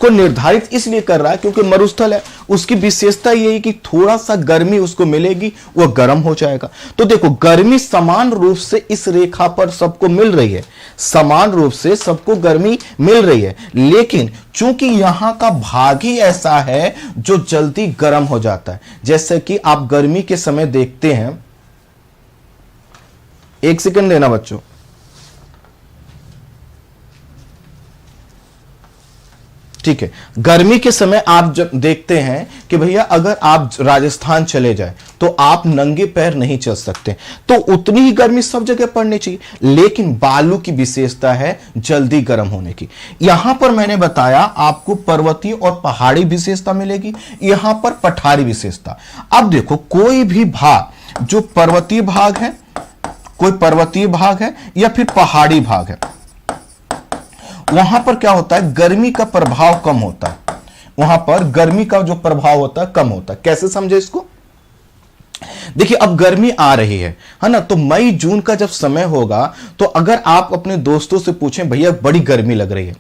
निर्धारित इसलिए कर रहा है क्योंकि मरुस्थल है, उसकी विशेषता यह है कि थोड़ा सा गर्मी उसको मिलेगी, वह गर्म हो जाएगा। तो देखो, गर्मी समान रूप से इस रेखा पर सबको मिल रही है, समान रूप से सबको गर्मी मिल रही है, लेकिन चूंकि यहां का भाग ही ऐसा है जो जल्दी गर्म हो जाता है। जैसे कि आप गर्मी के समय देखते हैं, एक सेकंड लेना बच्चों, ठीक है। गर्मी के समय आप जब देखते हैं कि भैया अगर आप राजस्थान चले जाए तो आप नंगे पैर नहीं चल सकते, तो उतनी ही गर्मी सब जगह पड़नी चाहिए। लेकिन बालू की विशेषता है जल्दी गर्म होने की। यहां पर मैंने बताया आपको पर्वतीय और पहाड़ी विशेषता मिलेगी, यहां पर पठारी विशेषता। अब देखो कोई भी भाग जो पर्वतीय भाग है, कोई पर्वतीय भाग है या फिर पहाड़ी भाग है, वहां पर क्या होता है, गर्मी का प्रभाव कम होता है। वहां पर गर्मी का जो प्रभाव होता है कम होता है। कैसे समझे इसको? देखिए अब गर्मी आ रही है ना, तो मई जून का जब समय होगा तो अगर आप अपने दोस्तों से पूछें भैया बड़ी गर्मी लग रही है,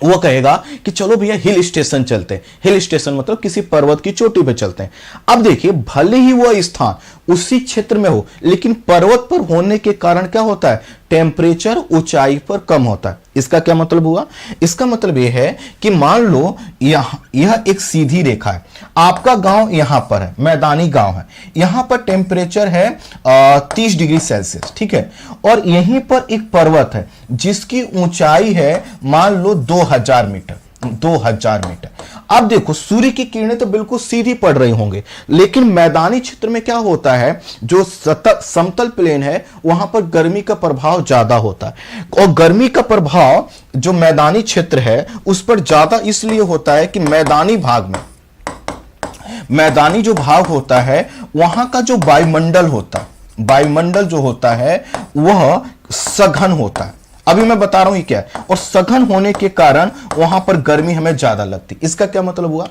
वो कहेगा कि चलो भैया हिल स्टेशन चलते हैं। हिल स्टेशन मतलब किसी पर्वत की चोटी पे चलते हैं। अब देखिए भले ही वो स्थान उसी क्षेत्र में हो, लेकिन पर्वत पर होने के कारण क्या होता है, टेम्परेचर ऊंचाई पर कम होता है। इसका क्या मतलब हुआ? इसका मतलब यह है कि मान लो यह एक सीधी रेखा है, आपका गांव यहां पर है, मैदानी गांव है, यहां पर टेम्परेचर है 30 डिग्री सेल्सियस, ठीक है, और यहीं पर एक पर्वत है जिसकी ऊंचाई है मान लो 2000 मीटर। 2000 मीटर। अब देखो सूर्य की किरणें तो बिल्कुल सीधी पड़ रही होंगे, लेकिन मैदानी क्षेत्र में क्या होता है, जो समतल प्लेन है वहां पर गर्मी का प्रभाव ज्यादा होता है। और गर्मी का प्रभाव जो मैदानी क्षेत्र है उस पर ज्यादा इसलिए होता है कि मैदानी भाग में, मैदानी जो भाग होता है वहां का जो वायुमंडल होता है, वायुमंडल जो होता है वह सघन होता है। अभी मैं बता रहा हूं ये क्या है, और सघन होने के कारण वहां पर गर्मी हमें ज्यादा लगती। इसका क्या मतलब हुआ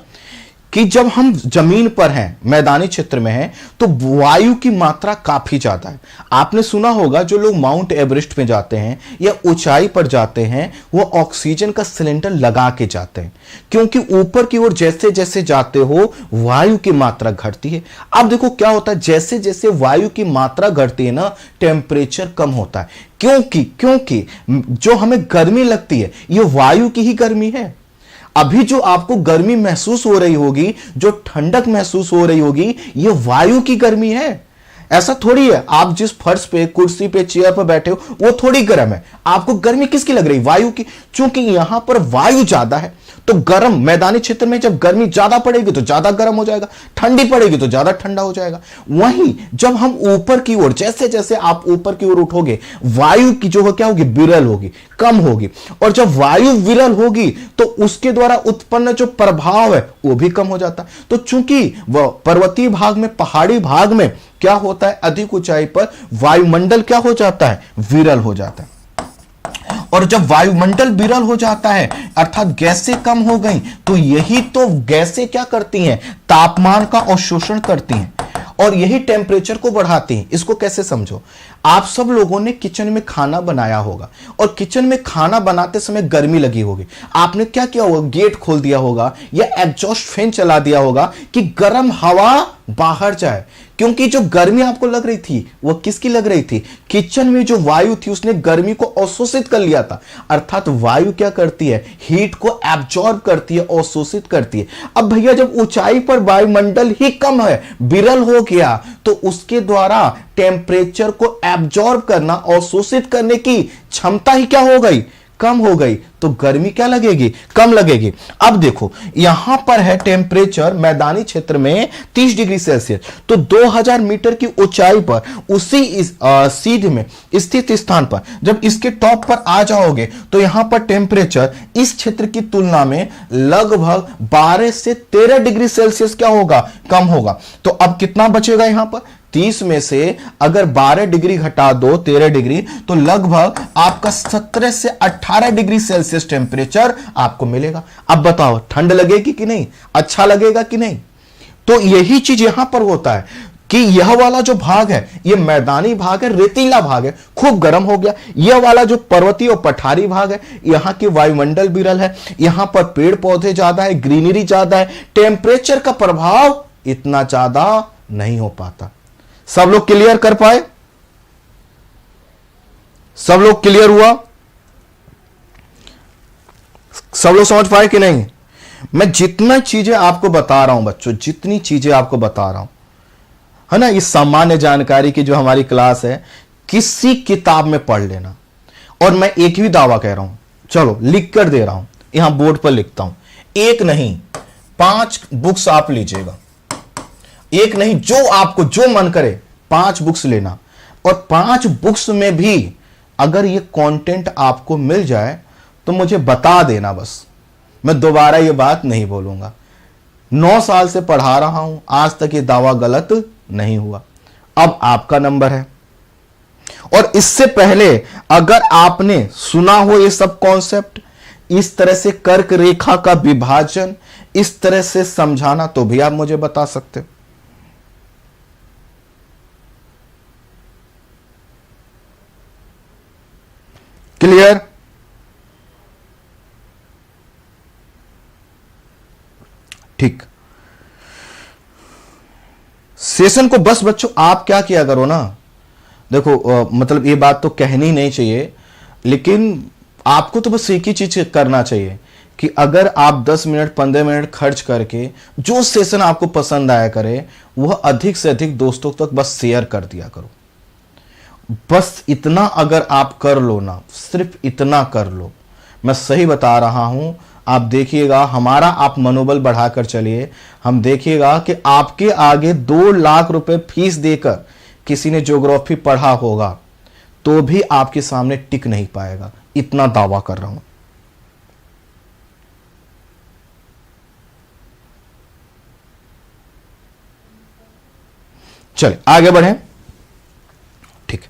कि जब हम जमीन पर हैं, मैदानी क्षेत्र में हैं, तो वायु की मात्रा काफी ज्यादा है। आपने सुना होगा जो लोग माउंट एवरेस्ट में जाते हैं या ऊंचाई पर जाते हैं वो ऑक्सीजन का सिलेंडर लगा के जाते हैं, क्योंकि ऊपर की ओर जैसे जैसे जाते हो वायु की मात्रा घटती है। अब देखो क्या होता है, जैसे जैसे वायु की मात्रा घटती है ना, टेम्परेचर कम होता है। क्योंकि जो हमें गर्मी लगती है ये वायु की ही गर्मी है। अभी जो आपको गर्मी महसूस हो रही होगी, जो ठंडक महसूस हो रही होगी, ये वायु की गर्मी है। ऐसा थोड़ी है आप जिस फर्श पे, कुर्सी पे, चेयर पर बैठे हो वो थोड़ी गर्म है। आपको गर्मी किसकी लग रही? वायु की। क्योंकि यहां पर वायु ज्यादा है तो गर्म, मैदानी क्षेत्र में जब गर्मी ज्यादा पड़ेगी तो ज्यादा गर्म हो जाएगा, ठंडी पड़ेगी तो ज्यादा ठंडा हो जाएगा। वहीं जब हम ऊपर की ओर, जैसे जैसे आप ऊपर की ओर उठोगे वायु की जो क्या होगी, विरल होगी, कम होगी। और जब वायु विरल होगी तो उसके द्वारा उत्पन्न जो प्रभाव है वो भी कम हो जाता है। तो चूंकि वह पर्वतीय भाग में, पहाड़ी भाग में क्या होता है, अधिक ऊंचाई पर वायुमंडल क्या हो जाता है, विरल हो जाता है। और जब वायुमंडल विरल हो जाता है अर्थात गैसें कम हो गई, तो यही तो गैसें क्या करती हैं, तापमान का अवशोषण करती हैं और यही टेम्परेचर को बढ़ाती हैं। इसको कैसे समझो, आप सब लोगों ने किचन में खाना बनाया होगा और किचन में खाना बनाते समय गर्मी लगी होगी। आपने क्या किया होगा, गेट खोल दिया होगा या एग्जॉस्ट फैन चला दिया होगा कि गर्म हवा बाहर जाए, क्योंकि जो गर्मी आपको लग रही थी वो किसकी लग रही थी, किचन में जो वायु थी उसने गर्मी को अवशोषित कर लिया था। अर्थात वायु क्या करती है, हीट को एब्जॉर्ब करती है, अवशोषित करती है। अब भैया जब ऊंचाई पर वायुमंडल ही कम है, विरल हो गया, तो उसके द्वारा टेम्परेचर को एब्जॉर्ब करना, अवशोषित करने की क्षमता ही क्या हो गई, कम हो गई, तो गर्मी क्या लगेगी, कम लगेगी। अब देखो यहां पर है टेम्परेचर मैदानी क्षेत्र में 30 डिग्री सेल्सियस, तो 2000 मीटर की ऊंचाई पर उसी सीध में स्थित स्थान पर जब इसके टॉप पर आ जाओगे तो यहां पर टेम्परेचर इस क्षेत्र की तुलना में लगभग 12 से 13 डिग्री सेल्सियस क्या होगा, कम होगा। तो अब कितना बचेगा यहां पर, 30 में से अगर 12 डिग्री घटा दो 13 डिग्री, तो लगभग आपका 17 से 18 डिग्री सेल्सियस टेम्परेचर आपको मिलेगा। अब बताओ ठंड लगेगी कि नहीं, अच्छा लगेगा कि नहीं। तो यही चीज यहां पर होता है कि यह वाला जो भाग है यह मैदानी भाग है, रेतीला भाग है, खूब गर्म हो गया। यह वाला जो पर्वतीय और पठारी भाग है, यहां की वायुमंडल विरल है, यहां पर पेड़ पौधे ज्यादा है, ग्रीनरी ज्यादा है, टेम्परेचर का प्रभाव इतना ज्यादा नहीं हो पाता। सब लोग क्लियर कर पाए, सब लोग क्लियर हुआ, सब लोग समझ पाए कि नहीं। मैं जितना चीजें आपको बता रहा हूं बच्चों, जितनी चीजें आपको बता रहा हूं, है ना, इस सामान्य जानकारी की जो हमारी क्लास है, किसी किताब में पढ़ लेना। और मैं एक ही दावा कह रहा हूं, चलो लिख कर दे रहा हूं, यहां बोर्ड पर लिखता हूं, एक नहीं 5 बुक्स आप लीजिएगा, एक नहीं, जो आपको जो मन करे 5 बुक्स लेना, और 5 बुक्स में भी अगर ये कंटेंट आपको मिल जाए तो मुझे बता देना, बस मैं दोबारा ये बात नहीं बोलूंगा। 9 साल से पढ़ा रहा हूं, आज तक ये दावा गलत नहीं हुआ। अब आपका नंबर है। और इससे पहले अगर आपने सुना हो ये सब कॉन्सेप्ट, इस तरह से कर्क रेखा का विभाजन इस तरह से समझाना, तो भी आप मुझे बता सकते हो। क्लियर? ठीक। सेशन को बस बच्चों आप क्या किया करो ना, देखो मतलब ये बात तो कहनी नहीं चाहिए, लेकिन आपको तो बस एक ही चीज करना चाहिए कि अगर आप 10 मिनट 15 मिनट खर्च करके जो सेशन आपको पसंद आया करे, वह अधिक से अधिक दोस्तों तक बस शेयर कर दिया करो। बस इतना अगर आप कर लो ना, सिर्फ इतना कर लो, मैं सही बता रहा हूं, आप देखिएगा हमारा आप मनोबल बढ़ाकर चलिए। हम देखिएगा कि आपके आगे 2 लाख रुपए फीस देकर किसी ने ज्योग्राफी पढ़ा होगा तो भी आपके सामने टिक नहीं पाएगा, इतना दावा कर रहा हूं। चलिए आगे बढ़े। ठीक,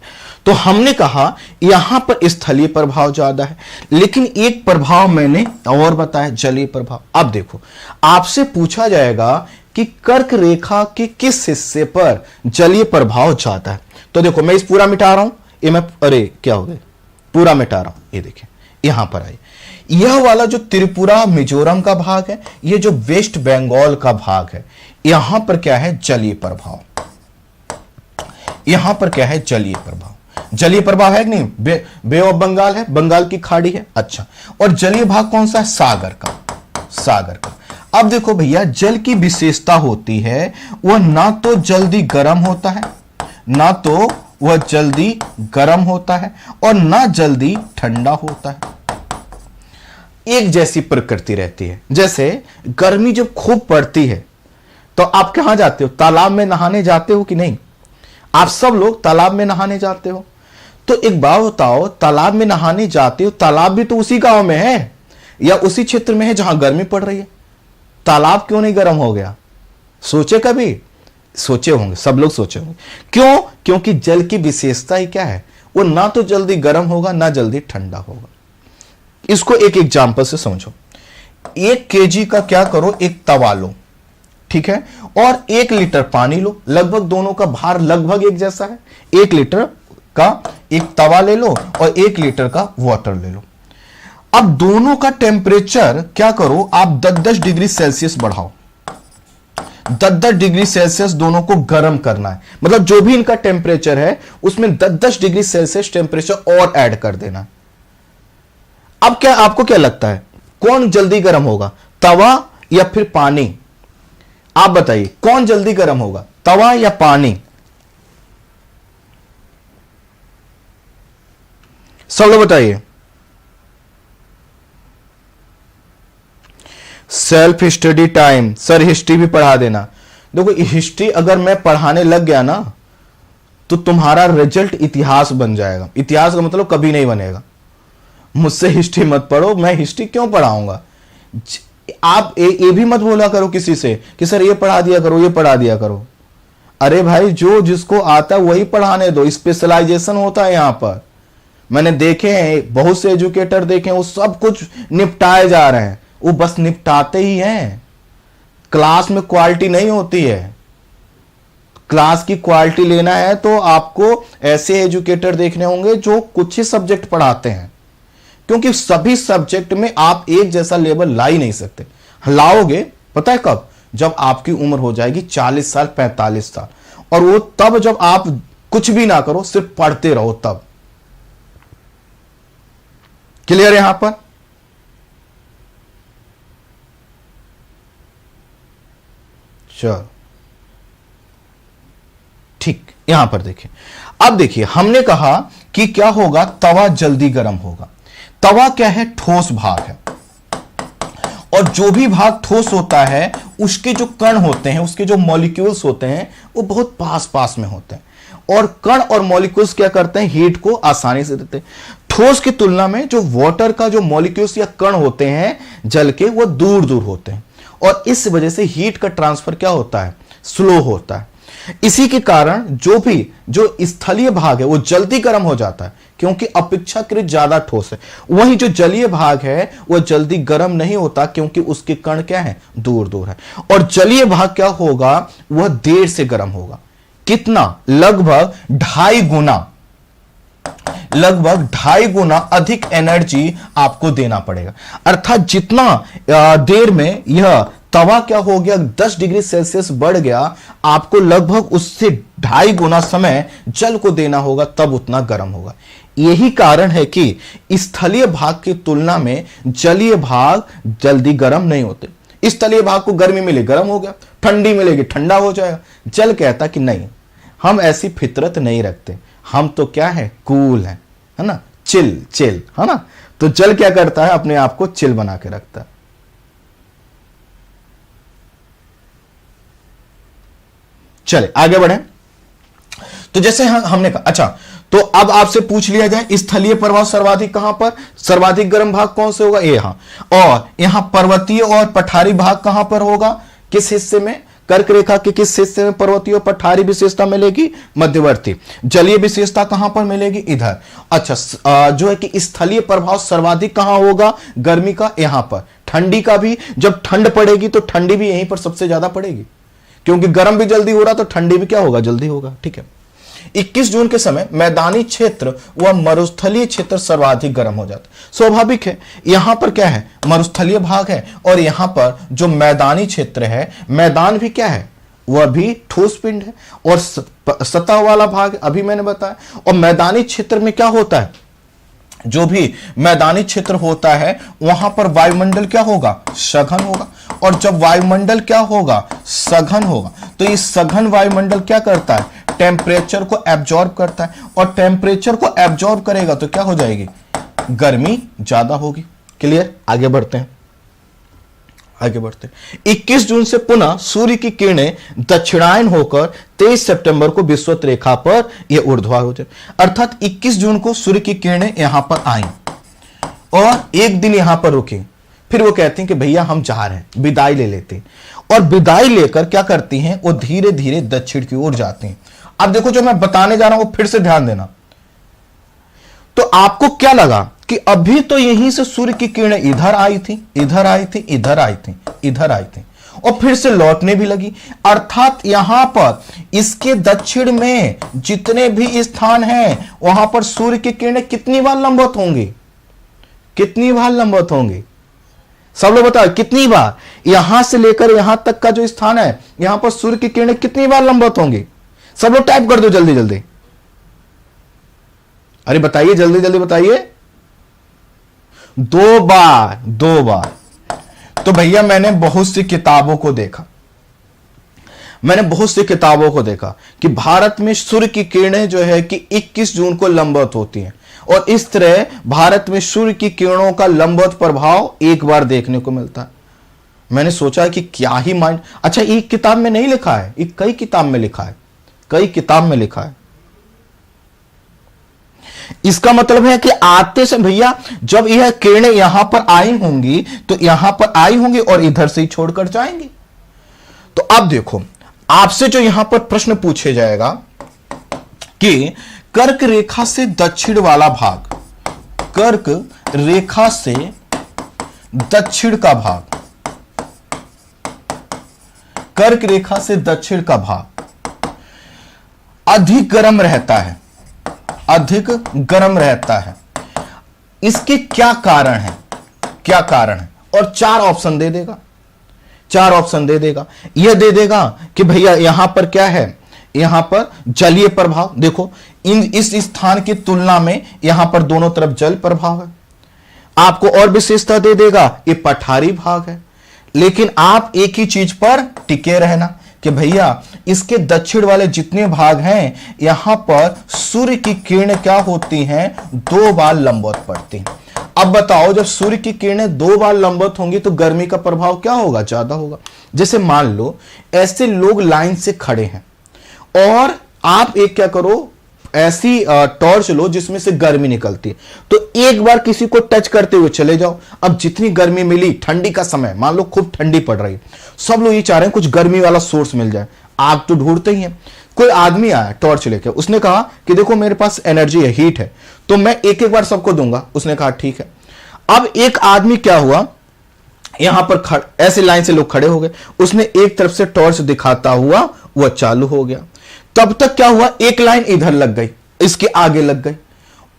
तो हमने कहा यहां पर स्थलीय प्रभाव ज्यादा है, लेकिन एक प्रभाव मैंने और बताया, जलीय प्रभाव। अब देखो आपसे पूछा जाएगा कि कर्क रेखा के किस हिस्से पर जलीय प्रभाव ज्यादा है, तो देखो मैं इस पूरा मिटा रहा हूं, ये मैं अरे क्या हो गया, पूरा मिटा रहा हूं। ये देखिए यहां पर आइए, यह वाला जो त्रिपुरा मिजोरम का भाग है, ये जो वेस्ट बंगाल का भाग है, यहां पर क्या है, जलीय प्रभाव। यहां पर क्या है, जलीय प्रभाव। जलीय प्रभाव है कि नहीं, बे ऑफ बंगाल है, बंगाल की खाड़ी है। अच्छा, और जलीय भाग कौन सा है, सागर का, सागर का। अब देखो भैया, जल की विशेषता होती है वह ना तो जल्दी गर्म होता है, ना तो वह जल्दी गर्म होता है, और ना जल्दी ठंडा होता है। एक जैसी प्रकृति रहती है। जैसे गर्मी जब खूब पड़ती है तो आप कहां जाते हो, तालाब में नहाने जाते हो कि नहीं? आप सब लोग तालाब में नहाने जाते हो। तो एक बात बताओ, तालाब में नहाने जाते हो, तालाब भी तो उसी गांव में है या उसी क्षेत्र में है जहां गर्मी पड़ रही है, तालाब क्यों नहीं गर्म हो गया? सोचे कभी? सोचे होंगे, सब लोग सोचे होंगे। क्यों? क्योंकि जल की विशेषता ही क्या है, वो ना तो जल्दी गर्म होगा ना जल्दी ठंडा होगा। इसको एक एग्जांपल से समझो। 1 केजी का क्या करो, एक तवा लो, ठीक है, और 1 लीटर पानी लो, लगभग दोनों का भार लगभग एक जैसा है। 1 लीटर का एक तवा ले लो और 1 लीटर का वाटर ले लो। अब दोनों का टेम्परेचर क्या करो, आप 10-10 डिग्री सेल्सियस बढ़ाओ। 10-10 डिग्री सेल्सियस दोनों को गर्म करना है, मतलब जो भी इनका टेम्परेचर है उसमें 10-10 डिग्री सेल्सियस टेम्परेचर और ऐड कर देना। अब क्या आपको क्या लगता है, कौन जल्दी गर्म होगा, तवा या फिर पानी? आप बताइए कौन जल्दी गर्म होगा, तवा या पानी? सब लोग बताइए। Self study time, sir history भी पढ़ा देना। देखो हिस्ट्री अगर मैं पढ़ाने लग गया ना तो तुम्हारा रिजल्ट इतिहास बन जाएगा। इतिहास का मतलब कभी नहीं बनेगा। मुझसे हिस्ट्री मत पढ़ो, मैं हिस्ट्री क्यों पढ़ाऊंगा। आप ये भी मत बोला करो किसी से कि सर ये पढ़ा दिया करो, ये पढ़ा दिया करो। अरे भाई, जो जिसको आता है वही पढ़ाने दो, स्पेशलाइजेशन होता है यहां पर। मैंने देखे हैं, बहुत से एजुकेटर देखे हैं, वो सब कुछ निपटाए जा रहे हैं, वो बस निपटाते ही हैं। क्लास में क्वालिटी नहीं होती है। क्लास की क्वालिटी लेना है तो आपको ऐसे एजुकेटर देखने होंगे जो कुछ ही सब्जेक्ट पढ़ाते हैं, क्योंकि सभी सब्जेक्ट में आप एक जैसा लेवल ला ही नहीं सकते। लाओगे पता है कब, जब आपकी उम्र हो जाएगी 40 साल 45 साल, और वो तब जब आप कुछ भी ना करो, सिर्फ पढ़ते रहो तब। क्लियर है यहां पर? चलो ठीक, यहां पर देखिए। अब देखिए हमने कहा कि क्या होगा, तवा जल्दी गर्म होगा। तवा क्या है, ठोस भाग है, और जो भी भाग ठोस होता है उसके जो कण होते हैं, उसके जो मॉलिक्यूल्स होते हैं वो बहुत पास पास में होते हैं, और कण और मॉलिक्यूल्स क्या करते हैं, हीट को आसानी से देते हैं। ठोस की तुलना में जो वाटर का जो मॉलिक्यूल्स या कण होते हैं जल के, वो दूर दूर होते हैं, और इस वजह से हीट का ट्रांसफर क्या होता है, स्लो होता है। इसी के कारण जो स्थलीय भाग है वो जल्दी गर्म हो जाता है, क्योंकि अपेक्षाकृत ज्यादा ठोस है। वहीं जो जलीय भाग है वो जल्दी गर्म नहीं होता, क्योंकि उसके कण क्या है, दूर दूर है। और जलीय भाग क्या होगा, वह देर से गर्म होगा। कितना, लगभग 2.5 गुना अधिक एनर्जी आपको देना पड़ेगा। अर्थात जितना देर में यह तवा क्या हो गया, 10 डिग्री सेल्सियस बढ़ गया, आपको लगभग उससे 2.5 गुना समय जल को देना होगा, तब उतना गर्म होगा। यही कारण है कि स्थलीय भाग की तुलना में जलीय भाग जल्दी गर्म नहीं होते। स्थलीय भाग को गर्मी मिले गर्म हो गया, ठंडी मिलेगी ठंडा हो जाएगा। जल कहता कि नहीं, हम ऐसी फितरत नहीं रखते, हम तो क्या है, कूल है ना, चिल है ना। तो जल क्या करता है, अपने आप को चिल बना के रखता है। चले आगे बढ़े। तो जैसे हमने कहा, अच्छा तो अब आपसे पूछ लिया जाए स्थलीय प्रभाव सर्वाधिक कहां पर, सर्वाधिक गर्म भाग कौन से होगा, यहां। और यहां पर्वतीय और पठारी भाग कहां पर होगा, किस हिस्से में, कर्क रेखा के किस हिस्से में पर्वतीय और पठारी विशेषता मिलेगी, मध्यवर्ती। जलीय विशेषता कहां पर मिलेगी, इधर। अच्छा जो है कि स्थलीय प्रभाव सर्वाधिक कहां होगा, गर्मी का, यहां पर। ठंडी का भी, जब ठंड पड़ेगी तो ठंडी भी यहीं पर सबसे ज्यादा पड़ेगी, क्योंकि गर्म भी जल्दी हो रहा तो ठंडी भी क्या होगा, जल्दी होगा। ठीक है। 21 जून के समय मैदानी क्षेत्र व मरुस्थलीय क्षेत्र सर्वाधिक गर्म हो जाता है। स्वाभाविक है, यहां पर क्या है, मरुस्थलीय भाग है, और यहां पर जो मैदानी क्षेत्र है, मैदान भी क्या है, वह भी ठोस पिंड है, और सतह वाला भाग अभी मैंने बताया। और मैदानी क्षेत्र में क्या होता है, जो भी मैदानी क्षेत्र होता है वहां पर वायुमंडल क्या होगा, सघन होगा। और जब वायुमंडल क्या होगा, सघन होगा, तो इस सघन वायुमंडल क्या करता है, टेम्परेचर को एब्जॉर्ब करता है, और टेम्परेचर को एब्जॉर्ब करेगा तो क्या हो जाएगी, गर्मी ज्यादा होगी। क्लियर, आगे बढ़ते हैं। 21 जून से पुनः सूर्य की किरणें दक्षिणायन होकर 23 सितंबर को विषुवत रेखा पर यह ऊर्ध्वा हो जाए। अर्थात 21 जून को सूर्य की किरणें यहां पर आई और एक दिन यहां पर रुकी, फिर वो कहती हैं कि भैया हम जा रहे हैं, विदाई ले लेते हैं। और विदाई लेकर क्या करती हैं, वो धीरे धीरे दक्षिण की ओर जाती हैं। अब देखो जो मैं बताने जा रहा हूं वो फिर से ध्यान देना। तो आपको क्या लगा कि अभी तो यहीं से सूर्य की किरणें इधर आई थी, इधर आई थी, इधर आई थी, इधर आई थी, और फिर से लौटने भी लगी। अर्थात यहां पर इसके दक्षिण में जितने भी स्थान हैं वहां पर सूर्य की किरणें कितनी बार लंबवत होंगी, कितनी बार लंबवत होंगी, सब लोग बताओ कितनी बार। यहां से लेकर यहां तक का जो स्थान है, यहां पर सूर्य की किरणें कितनी बार लंबवत होंगी, सब लोग टाइप कर दो जल्दी जल्दी। अरे बताइए, जल्दी जल्दी बताइए। 2 बार, 2 बार। तो भैया मैंने बहुत सी किताबों को देखा, कि भारत में सूर्य की किरणें जो है कि 21 जून को लंबवत होती हैं, और इस तरह भारत में सूर्य की किरणों का लंबवत प्रभाव एक बार देखने को मिलता है। मैंने सोचा कि क्या ही माइंड, अच्छा एक किताब में नहीं लिखा है, एक कई किताब में लिखा है, कई किताब में लिखा है। इसका मतलब है कि आते से भैया जब यह किरणें यहां पर आई होंगी तो यहां पर आई होंगी और इधर से ही छोड़कर जाएंगी। तो अब देखो आपसे जो यहां पर प्रश्न पूछे जाएगा कि कर्क रेखा से दक्षिण वाला भाग, कर्क रेखा से दक्षिण का भाग, कर्क रेखा से दक्षिण का भाग अधिक गर्म रहता है, अधिक गर्म रहता है। इसके क्या कारण है, क्या कारण है, और 4 ऑप्शन दे देगा, 4 ऑप्शन दे देगा। यह दे देगा कि भैया यहां पर क्या है, यहां पर जलीय प्रभाव, देखो इस स्थान की तुलना में यहां पर दोनों तरफ जल प्रभाव है। आपको और विशेषता दे देगा, ये पठारी भाग है। लेकिन आप एक ही चीज पर टिके रहना कि भैया इसके दक्षिण वाले जितने भाग हैं यहां पर सूर्य की किरण क्या होती हैं, 2 बार लंबवत पड़ती हैं। अब बताओ, जब सूर्य की किरणें दो बार लंबवत होंगी तो गर्मी का प्रभाव क्या होगा? ज्यादा होगा। जैसे मान लो ऐसे लोग लाइन से खड़े हैं और आप एक क्या करो, ऐसी टॉर्च लो जिसमें से गर्मी निकलती है, तो एक बार किसी को टच करते हुए चले जाओ। अब जितनी गर्मी मिली, ठंडी का समय, मान लो खूब ठंडी पड़ रही है, सब लोग ये चाह रहे हैं कुछ गर्मी वाला सोर्स मिल जाए, आग तो ढूंढते ही हैं। कोई आदमी आया टॉर्च लेकर, उसने कहा कि देखो मेरे पास एनर्जी है, हीट है, तो मैं एक एक बार सबको दूंगा। उसने कहा ठीक है। अब एक आदमी क्या हुआ, यहां पर ऐसे लाइन से लोग खड़े हो गए, उसने एक तरफ से टॉर्च दिखाता हुआ वह चालू हो गया। तब तक क्या हुआ, एक लाइन इधर लग गई, इसके आगे लग गई।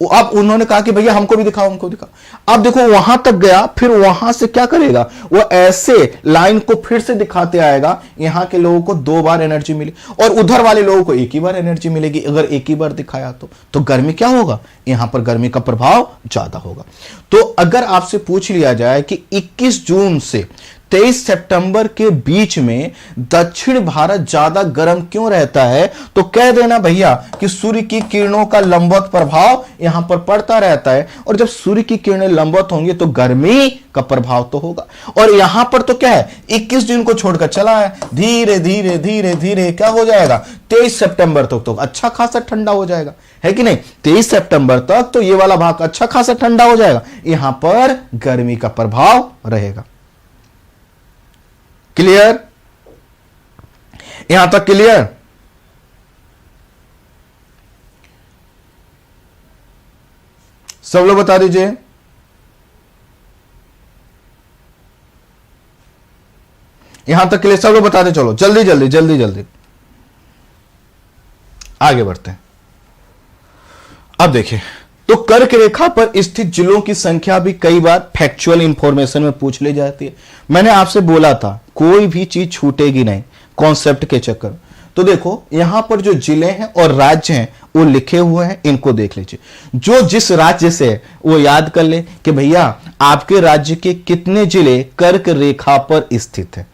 अब उन्होंने कहा कि भैया हमको भी दिखाओ, हमको दिखाओ। अब देखो वहां तक गया, फिर वहां से क्या करेगा, वो ऐसे लाइन को फिर से दिखाते आएगा। यहां के लोगों को दो बार एनर्जी मिली और उधर वाले लोगों को एक ही बार एनर्जी मिलेगी। अगर एक ही बार दिखाया तो गर्मी क्या होगा, यहां पर गर्मी का प्रभाव ज्यादा होगा। तो अगर आपसे पूछ लिया जाए कि 21 जून से 23 सितंबर के बीच में दक्षिण भारत ज्यादा गर्म क्यों रहता है, तो कह देना भैया कि सूर्य की किरणों का लंबवत प्रभाव यहां पर पड़ता रहता है, और जब सूर्य की किरणें लंबवत होंगी तो गर्मी का प्रभाव तो होगा। और यहां पर तो क्या है, 21 जून को छोड़कर चला है, धीरे धीरे धीरे धीरे क्या हो जाएगा, 23 सितंबर तक तो अच्छा खासा ठंडा हो जाएगा, है कि नहीं। 23 सितंबर तक तो ये वाला भाग अच्छा खासा ठंडा हो जाएगा, यहां पर गर्मी का प्रभाव रहेगा। क्लियर, यहां तक क्लियर? सब लोग बता दीजिए। यहां तक क्लियर, सब लोग बता दे। चलो जल्दी जल्दी जल्दी जल्दी आगे बढ़ते हैं। अब देखिए, तो कर्क रेखा पर स्थित जिलों की संख्या भी कई बार फैक्चुअल इंफॉर्मेशन में पूछ ली जाती है। मैंने आपसे बोला था कोई भी चीज छूटेगी नहीं कॉन्सेप्ट के चक्कर। तो देखो यहां पर जो जिले हैं और राज्य हैं वो लिखे हुए हैं, इनको देख लीजिए। जो जिस राज्य से वो याद कर ले कि भैया आपके राज्य के कितने जिले कर्क रेखा पर स्थित है।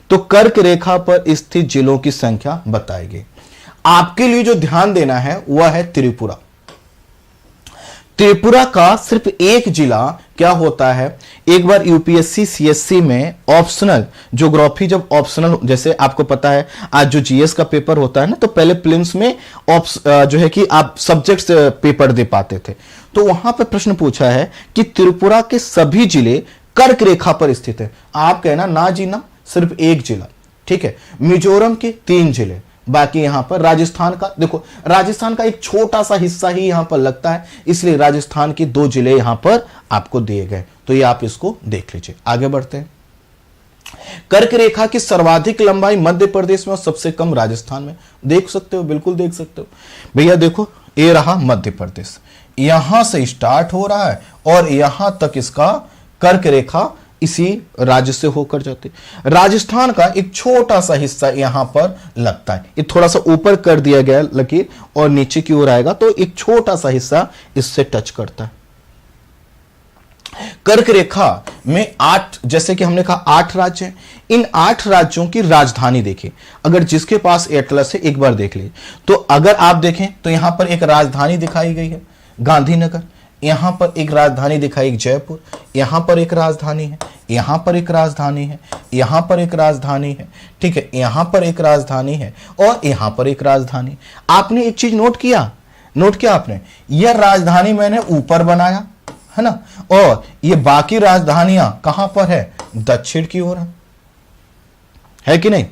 तो कर्क रेखा पर स्थित जिलों की संख्या बताएगी। आपके लिए जो ध्यान देना है वह है त्रिपुरा। त्रिपुरा का सिर्फ एक जिला क्या होता है, एक बार यूपीएससी सीएससी में ऑप्शनल ज्योग्राफी, जब ऑप्शनल, जैसे आपको पता है आज जो जीएस का पेपर होता है ना, तो पहले प्रीलिम्स में जो है कि आप सब्जेक्ट्स पेपर दे पाते थे, तो वहां पर प्रश्न पूछा है कि त्रिपुरा के सभी जिले कर्क रेखा पर स्थित है। आप कहना ना जी ना, सिर्फ एक जिला, ठीक है। मिजोरम के 3 जिले, बाकी यहां पर राजस्थान का, देखो राजस्थान का एक छोटा सा हिस्सा ही यहां पर लगता है, इसलिए राजस्थान के 2 जिले यहां पर आपको दिए गए, तो ये आप इसको देख लीजिए। आगे बढ़ते हैं। कर्क रेखा की सर्वाधिक लंबाई मध्य प्रदेश में और सबसे कम राजस्थान में। देख सकते हो, बिल्कुल देख सकते हो भैया। देखो ये रहा मध्य प्रदेश, यहां से स्टार्ट हो रहा है और यहां तक इसका कर्क रेखा इसी राज्य से होकर जाती। राजस्थान का एक छोटा सा हिस्सा यहां पर लगता है, ये थोड़ा सा ऊपर कर दिया गया लकीर और नीचे की ओर आएगा, तो एक छोटा सा हिस्सा इससे टच करता है। कर्क रेखा में 8, जैसे कि हमने कहा 8 राज्य हैं। इन 8 राज्यों की राजधानी देखिए, अगर जिसके पास एटलस है एक बार देख लीजिए। तो अगर आप देखें तो यहां पर एक राजधानी दिखाई गई है गांधीनगर, यहां पर एक राजधानी दिखाई जयपुर, यहां पर एक राजधानी है, यहां पर एक राजधानी है, यहां पर एक राजधानी है, ठीक है, यहां पर एक राजधानी है और यहां पर एक राजधानी। आपने एक चीज नोट किया आपने, यह राजधानी मैंने ऊपर बनाया है ना, और ये बाकी राजधानियां कहां पर है, दक्षिण की ओर है कि नहीं,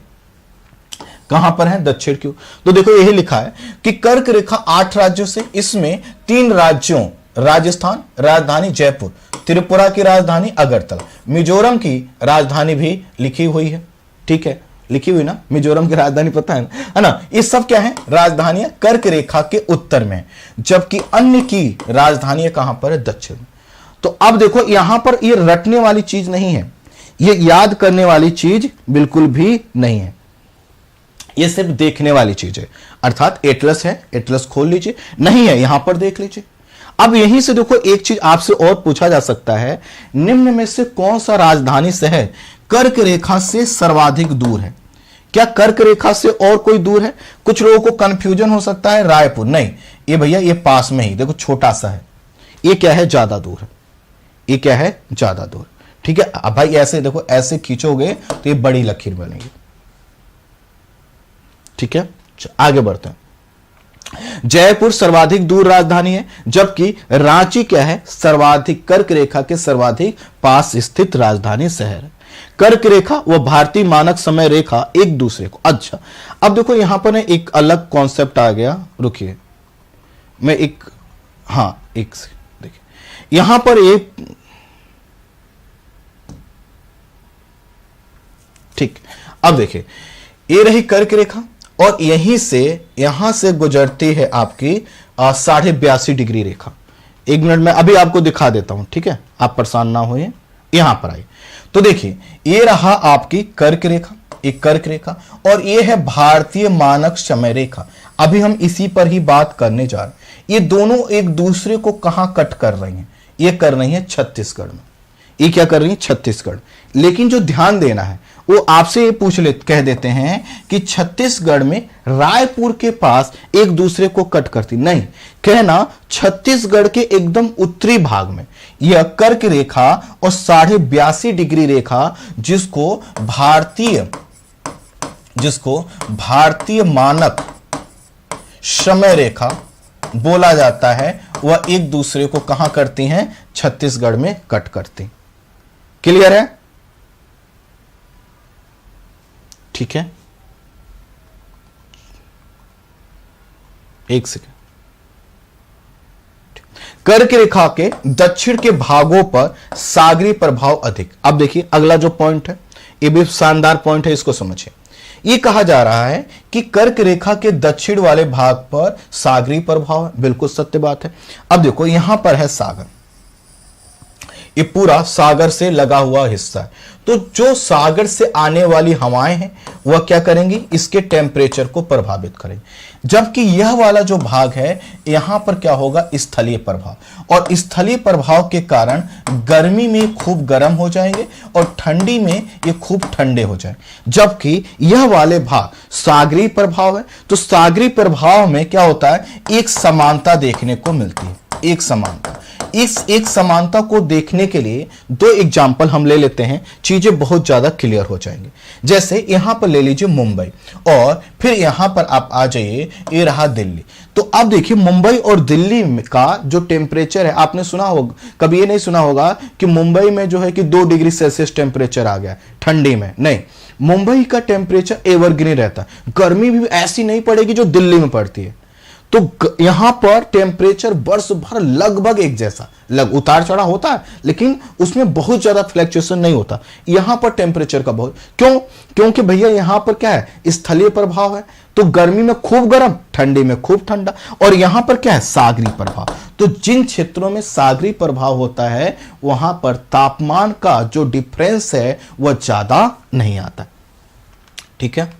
कहां पर है, दक्षिण की ओर। तो देखो यही लिखा है कि कर्क रेखा 8 राज्यों से, इसमें 3 राज्यों राजस्थान राजधानी जयपुर, त्रिपुरा की राजधानी अगरतला, मिजोरम की राजधानी भी लिखी हुई है, ठीक है, लिखी हुई ना, मिजोरम की राजधानी पता है ना। ये सब क्या है, राजधानियां कर्क रेखा के उत्तर में, जबकि अन्य की राजधानियां कहां पर है, दक्षिण में। तो अब देखो यहां पर ये रटने वाली चीज नहीं है, ये याद करने वाली चीज बिल्कुल भी नहीं है, ये सिर्फ देखने वाली चीज है। अर्थात एटलस है, एटलस खोल लीजिए, नहीं है यहां पर देख लीजिए। अब यहीं से देखो एक चीज आपसे और पूछा जा सकता है, निम्न में से कौन सा राजधानी शहर कर्क रेखा से सर्वाधिक दूर है। क्या कर्क रेखा से और कोई दूर है? कुछ लोगों को कंफ्यूजन हो सकता है, रायपुर नहीं, ये भैया ये पास में ही, देखो छोटा सा है, ये क्या है, ज्यादा दूर है, ये क्या है, ज्यादा दूर। ठीक है, अब भाई ऐसे देखो, ऐसे खींचोगे तो ये बड़ी लकीर बनेगी। ठीक है, आगे बढ़ते हैं। जयपुर सर्वाधिक दूर राजधानी है, जबकि रांची क्या है, सर्वाधिक कर्क रेखा के सर्वाधिक पास स्थित राजधानी शहर है। कर्क रेखा व भारतीय मानक समय रेखा एक दूसरे को, अच्छा अब देखो यहां पर एक अलग कॉन्सेप्ट आ गया, रुकिए मैं एक, हां एक से देखिए यहां पर एक, ठीक, अब देखिए ये रही कर्क रेखा और यहीं से यहां से गुजरती है आपकी 82.5 डिग्री रेखा। एक मिनट में अभी आपको दिखा देता हूं, ठीक है, आप परेशान ना होइए। यहां पर आइए तो देखिए ये रहा आपकी कर्क रेखा, एक कर्क रेखा, और ये है भारतीय मानक समय रेखा। अभी हम इसी पर ही बात करने जा रहे हैं। ये दोनों एक दूसरे को कहां कट कर रही हैं, ये कर रही है छत्तीसगढ़ में। ये क्या कर रही है, छत्तीसगढ़। लेकिन जो ध्यान देना है वो आपसे ये कह देते हैं कि छत्तीसगढ़ में रायपुर के पास एक दूसरे को कट करती नहीं, कहना छत्तीसगढ़ के एकदम उत्तरी भाग में यह कर्क रेखा और 82.5 डिग्री रेखा जिसको भारतीय मानक समय रेखा बोला जाता है, वह एक दूसरे को कहां करती हैं, छत्तीसगढ़ में कट करती। क्लियर है? ठीक है, एक सेकेंड। कर्क रेखा के दक्षिण के भागों पर सागरी प्रभाव अधिक। अब देखिए अगला जो पॉइंट है, ये भी शानदार पॉइंट है, इसको समझिए। ये कहा जा रहा है कि कर्क रेखा के दक्षिण वाले भाग पर सागरी प्रभाव है, बिल्कुल सत्य बात है। अब देखो यहां पर है सागर, ये पूरा सागर से लगा हुआ हिस्सा है, तो जो सागर से आने वाली हवाएं हैं वह क्या करेंगी, इसके टेम्परेचर को प्रभावित करेंगे। जबकि यह वाला जो भाग है यहां पर क्या होगा, स्थलीय प्रभाव, और स्थलीय प्रभाव के कारण गर्मी में खूब गर्म हो जाएंगे और ठंडी में ये खूब ठंडे हो जाएंगे। जबकि यह वाले भाग सागरी प्रभाव है, तो सागरी प्रभाव में क्या होता है, एक समानता देखने को मिलती है, एक समानता। इस एक समानता को देखने के लिए दो एग्जाम्पल हम ले लेते हैं, चीजें बहुत ज्यादा क्लियर हो जाएंगी। जैसे यहां पर ले लीजिए मुंबई, और फिर यहां पर आप आ जाइए, ये रहा दिल्ली। तो अब देखिए मुंबई और दिल्ली का जो टेम्परेचर है, आपने सुना होगा, कभी ये नहीं सुना होगा कि मुंबई में जो है कि 2 डिग्री सेल्सियस टेम्परेचर आ गया ठंडी में, नहीं, मुंबई का टेम्परेचर एवरग्रीन रहता है, गर्मी भी ऐसी नहीं पड़ेगी जो दिल्ली में पड़ती है। तो यहां पर टेम्परेचर वर्ष भर लगभग एक जैसा, उतार चढ़ाव होता है लेकिन उसमें बहुत ज्यादा फ्लक्चुएशन नहीं होता। यहां पर टेम्परेचर का बहुत, क्योंकि भैया यहां पर क्या है, स्थलीय प्रभाव है, तो गर्मी में खूब गर्म, ठंडी में खूब ठंडा, और यहां पर क्या है, सागरी प्रभाव। तो जिन क्षेत्रों में सागरी प्रभाव होता है वहां पर तापमान का जो डिफरेंस है वह ज्यादा नहीं आता। ठीक है,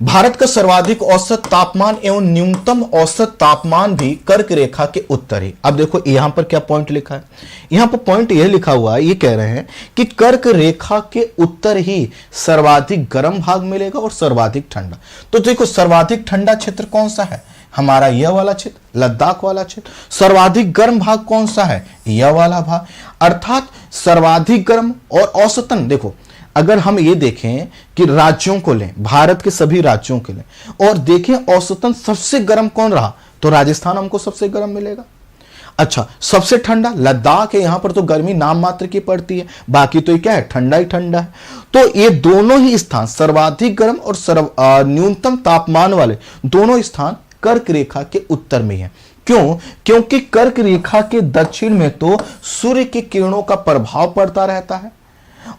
भारत का सर्वाधिक औसत तापमान एवं न्यूनतम औसत तापमान भी कर्क रेखा के उत्तर ही। अब देखो यहां पर क्या पॉइंट लिखा है, यहां पर पॉइंट यह लिखा हुआ है, ये कह रहे हैं कि कर्क रेखा के उत्तर ही सर्वाधिक गर्म भाग मिलेगा और सर्वाधिक ठंडा। तो देखो सर्वाधिक ठंडा क्षेत्र कौन सा है, हमारा यह वाला क्षेत्र, लद्दाख वाला क्षेत्र। सर्वाधिक गर्म भाग कौन सा है, यह वाला भाग। अर्थात सर्वाधिक गर्म और औसतन, देखो अगर हम ये देखें कि राज्यों को लें, भारत के सभी राज्यों के लें और देखें औसतन सबसे गर्म कौन रहा, तो राजस्थान हमको सबसे गर्म मिलेगा। अच्छा, सबसे ठंडा लद्दाख है, यहां पर तो गर्मी नाम मात्र की पड़ती है, बाकी तो ये क्या है, ठंडा ही ठंडा है। तो ये दोनों ही स्थान सर्वाधिक गर्म और न्यूनतम तापमान वाले दोनों स्थान कर्क रेखा के उत्तर में है। क्यों? क्योंकि कर्क रेखा के दक्षिण में तो सूर्य की किरणों का प्रभाव पड़ता रहता है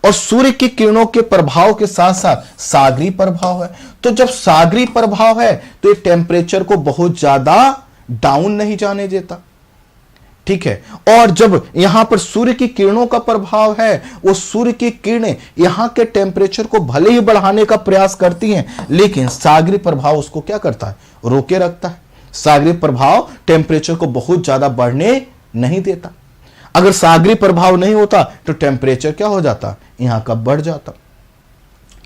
और सूर्य की किरणों के प्रभाव के साथ साथ सागरी प्रभाव है। तो जब सागरी प्रभाव है तो ये टेम्परेचर को बहुत ज्यादा डाउन नहीं जाने देता। ठीक है, और जब यहां पर सूर्य की किरणों का प्रभाव है, वो सूर्य की किरणें यहां के टेम्परेचर को भले ही बढ़ाने का प्रयास करती हैं, लेकिन सागरी प्रभाव उसको क्या करता है, रोके रखता है। सागरी प्रभाव टेम्परेचर को बहुत ज्यादा बढ़ने नहीं देता। अगर सागरी प्रभाव नहीं होता तो टेम्परेचर क्या हो जाता, यहां का बढ़ जाता।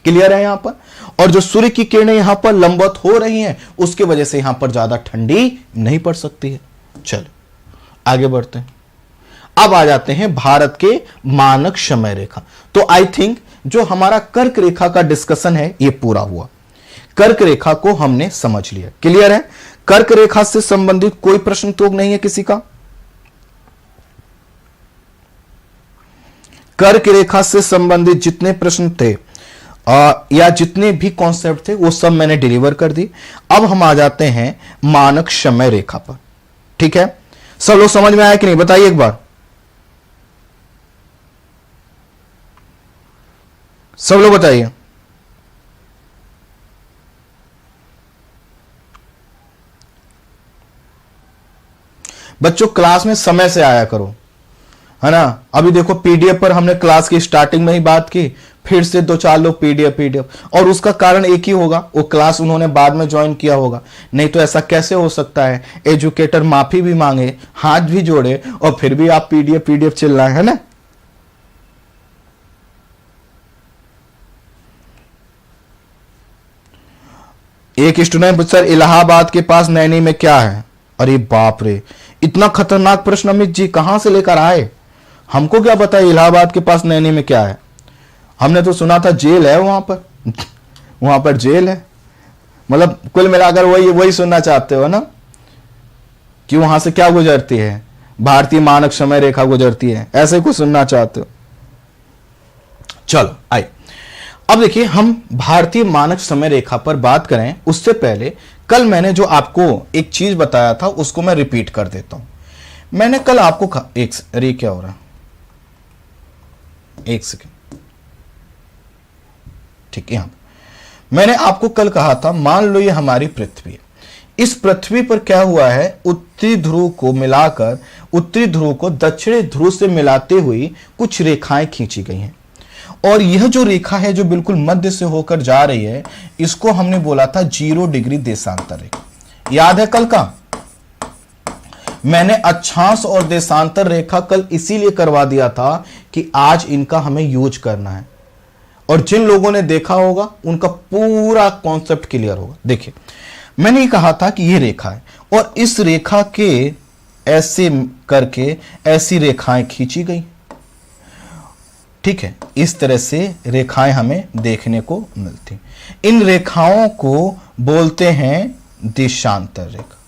क्लियर है यहां पर? और जो सूर्य की किरणें यहां पर लंबवत हो रही हैं, उसकी वजह से यहां पर ज्यादा ठंडी नहीं पड़ सकती है। चलो आगे बढ़ते हैं। अब आ जाते हैं भारत के मानक समय रेखा। तो आई थिंक जो हमारा कर्क रेखा का डिस्कशन है ये पूरा हुआ। कर्क रेखा को हमने समझ लिया, क्लियर है। कर्क रेखा से संबंधित कोई प्रश्न तो नहीं है किसी का? कर्क रेखा से संबंधित जितने प्रश्न थे या जितने भी कॉन्सेप्ट थे वो सब मैंने डिलीवर कर दी। अब हम आ जाते हैं मानक समय रेखा पर, ठीक है। सब लोग समझ में आया कि नहीं, बताइए एक बार। सब लोग बताइए। बच्चों क्लास में समय से आया करो, है ना। अभी देखो पीडीएफ पर हमने क्लास की स्टार्टिंग में ही बात की, फिर से 2-4 लोग पीडीएफ, और उसका कारण एक ही होगा, वो क्लास उन्होंने बाद में ज्वाइन किया होगा। नहीं तो ऐसा कैसे हो सकता है एजुकेटर माफी भी मांगे, हाथ भी जोड़े, और फिर भी आप पीडीएफ चिल्ला रहे हैं ना। एक स्टूडेंट सर इलाहाबाद के पास नैनी में क्या है? अरे बाप रे, इतना खतरनाक प्रश्न अमित जी कहां से लेकर आए? हमको क्या पता है इलाहाबाद के पास नैनी में क्या है? हमने तो सुना था जेल है वहां पर वहां पर जेल है। मतलब कुल मिलाकर वही सुनना चाहते हो ना, कि वहां से क्या गुजरती है? भारतीय मानक समय रेखा गुजरती है, ऐसे कुछ सुनना चाहते हो? चलो आइए, अब देखिए हम भारतीय मानक समय रेखा पर बात करें उससे पहले कल मैंने जो आपको एक चीज बताया था उसको मैं रिपीट कर देता हूं। मैंने कल आपको अरे क्या हो रहा है, एक सेकेंड, ठीक है। यहां मैंने आपको कल कहा था, मान लो ये हमारी पृथ्वी है, इस पृथ्वी पर क्या हुआ है, उत्तरी ध्रुव को मिलाकर उत्तरी ध्रुव को दक्षिणी ध्रुव से मिलाते हुए कुछ रेखाएं खींची गई हैं, और यह जो रेखा है जो बिल्कुल मध्य से होकर जा रही है, इसको हमने बोला था 0 डिग्री देशांतर रेखा। याद है कल का? मैंने अक्षांश और देशांतर रेखा कल इसीलिए करवा दिया था कि आज इनका हमें यूज करना है, और जिन लोगों ने देखा होगा उनका पूरा कॉन्सेप्ट क्लियर होगा। देखिए मैंने ये कहा था कि ये रेखा है, और इस रेखा के ऐसे करके ऐसी रेखाएं खींची गई, ठीक है। इस तरह से रेखाएं हमें देखने को मिलती। इन रेखाओं को बोलते हैं देशांतर रेखा,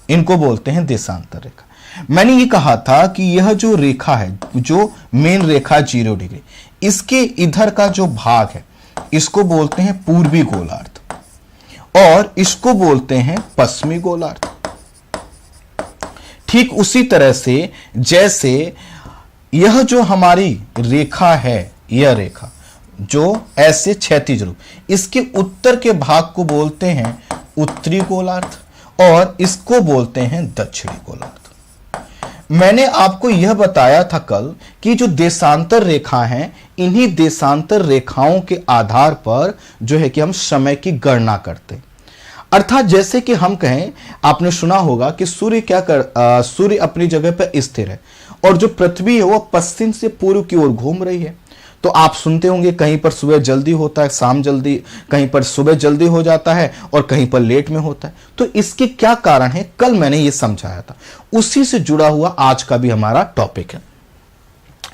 इनको बोलते हैं देशांतर रेखा। मैंने ये कहा था कि यह जो रेखा है, जो मेन रेखा 0 डिग्री, इसके इधर का जो भाग है इसको बोलते हैं पूर्वी गोलार्ध, और इसको बोलते हैं पश्चिमी गोलार्ध। ठीक उसी तरह से जैसे यह जो हमारी रेखा है, यह रेखा जो ऐसे क्षैतिज रूप, इसके उत्तर के भाग को बोलते हैं उत्तरी गोलार्ध, और इसको बोलते हैं दक्षिणी गोलार्ध। मैंने आपको यह बताया था कल कि जो देशांतर रेखा हैं, इन्हीं देशांतर रेखाओं के आधार पर जो है कि हम समय की गणना करते हैं। अर्थात जैसे कि हम कहें, आपने सुना होगा कि सूर्य अपनी जगह पर स्थिर है, और जो पृथ्वी है वह पश्चिम से पूर्व की ओर घूम रही है। तो आप सुनते होंगे कहीं पर सुबह जल्दी होता है, शाम जल्दी, कहीं पर सुबह जल्दी हो जाता है और कहीं पर लेट में होता है। तो इसके क्या कारण है, कल मैंने ये समझाया था, उसी से जुड़ा हुआ आज का भी हमारा टॉपिक है।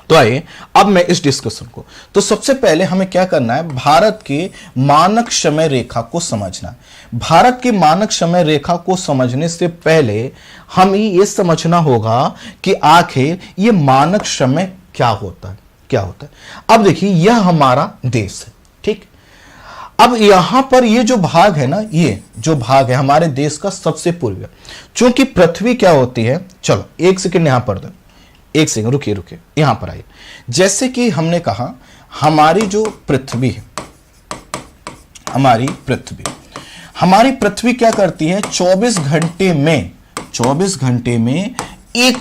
तो आइए अब मैं इस डिस्कशन को, तो सबसे पहले हमें क्या करना है, भारत के मानक समय रेखा को समझना है। भारत के मानक समय रेखा को समझने से पहले हमें यह समझना होगा कि आखिर ये मानक समय क्या होता है, क्या होता है। अब देखिए यह हमारा देश है, ठीक। अब यहां पर ये जो भाग है ना, ये जो भाग है हमारे देश का सबसे पूर्वी, चूंकि पृथ्वी क्या होती है, चलो एक सेकंड यहां पर दो, एक सेकंड रुकिए यहां पर आइए। जैसे कि हमने कहा हमारी जो पृथ्वी है, हमारी पृथ्वी क्या करती है, 24 घंटे में एक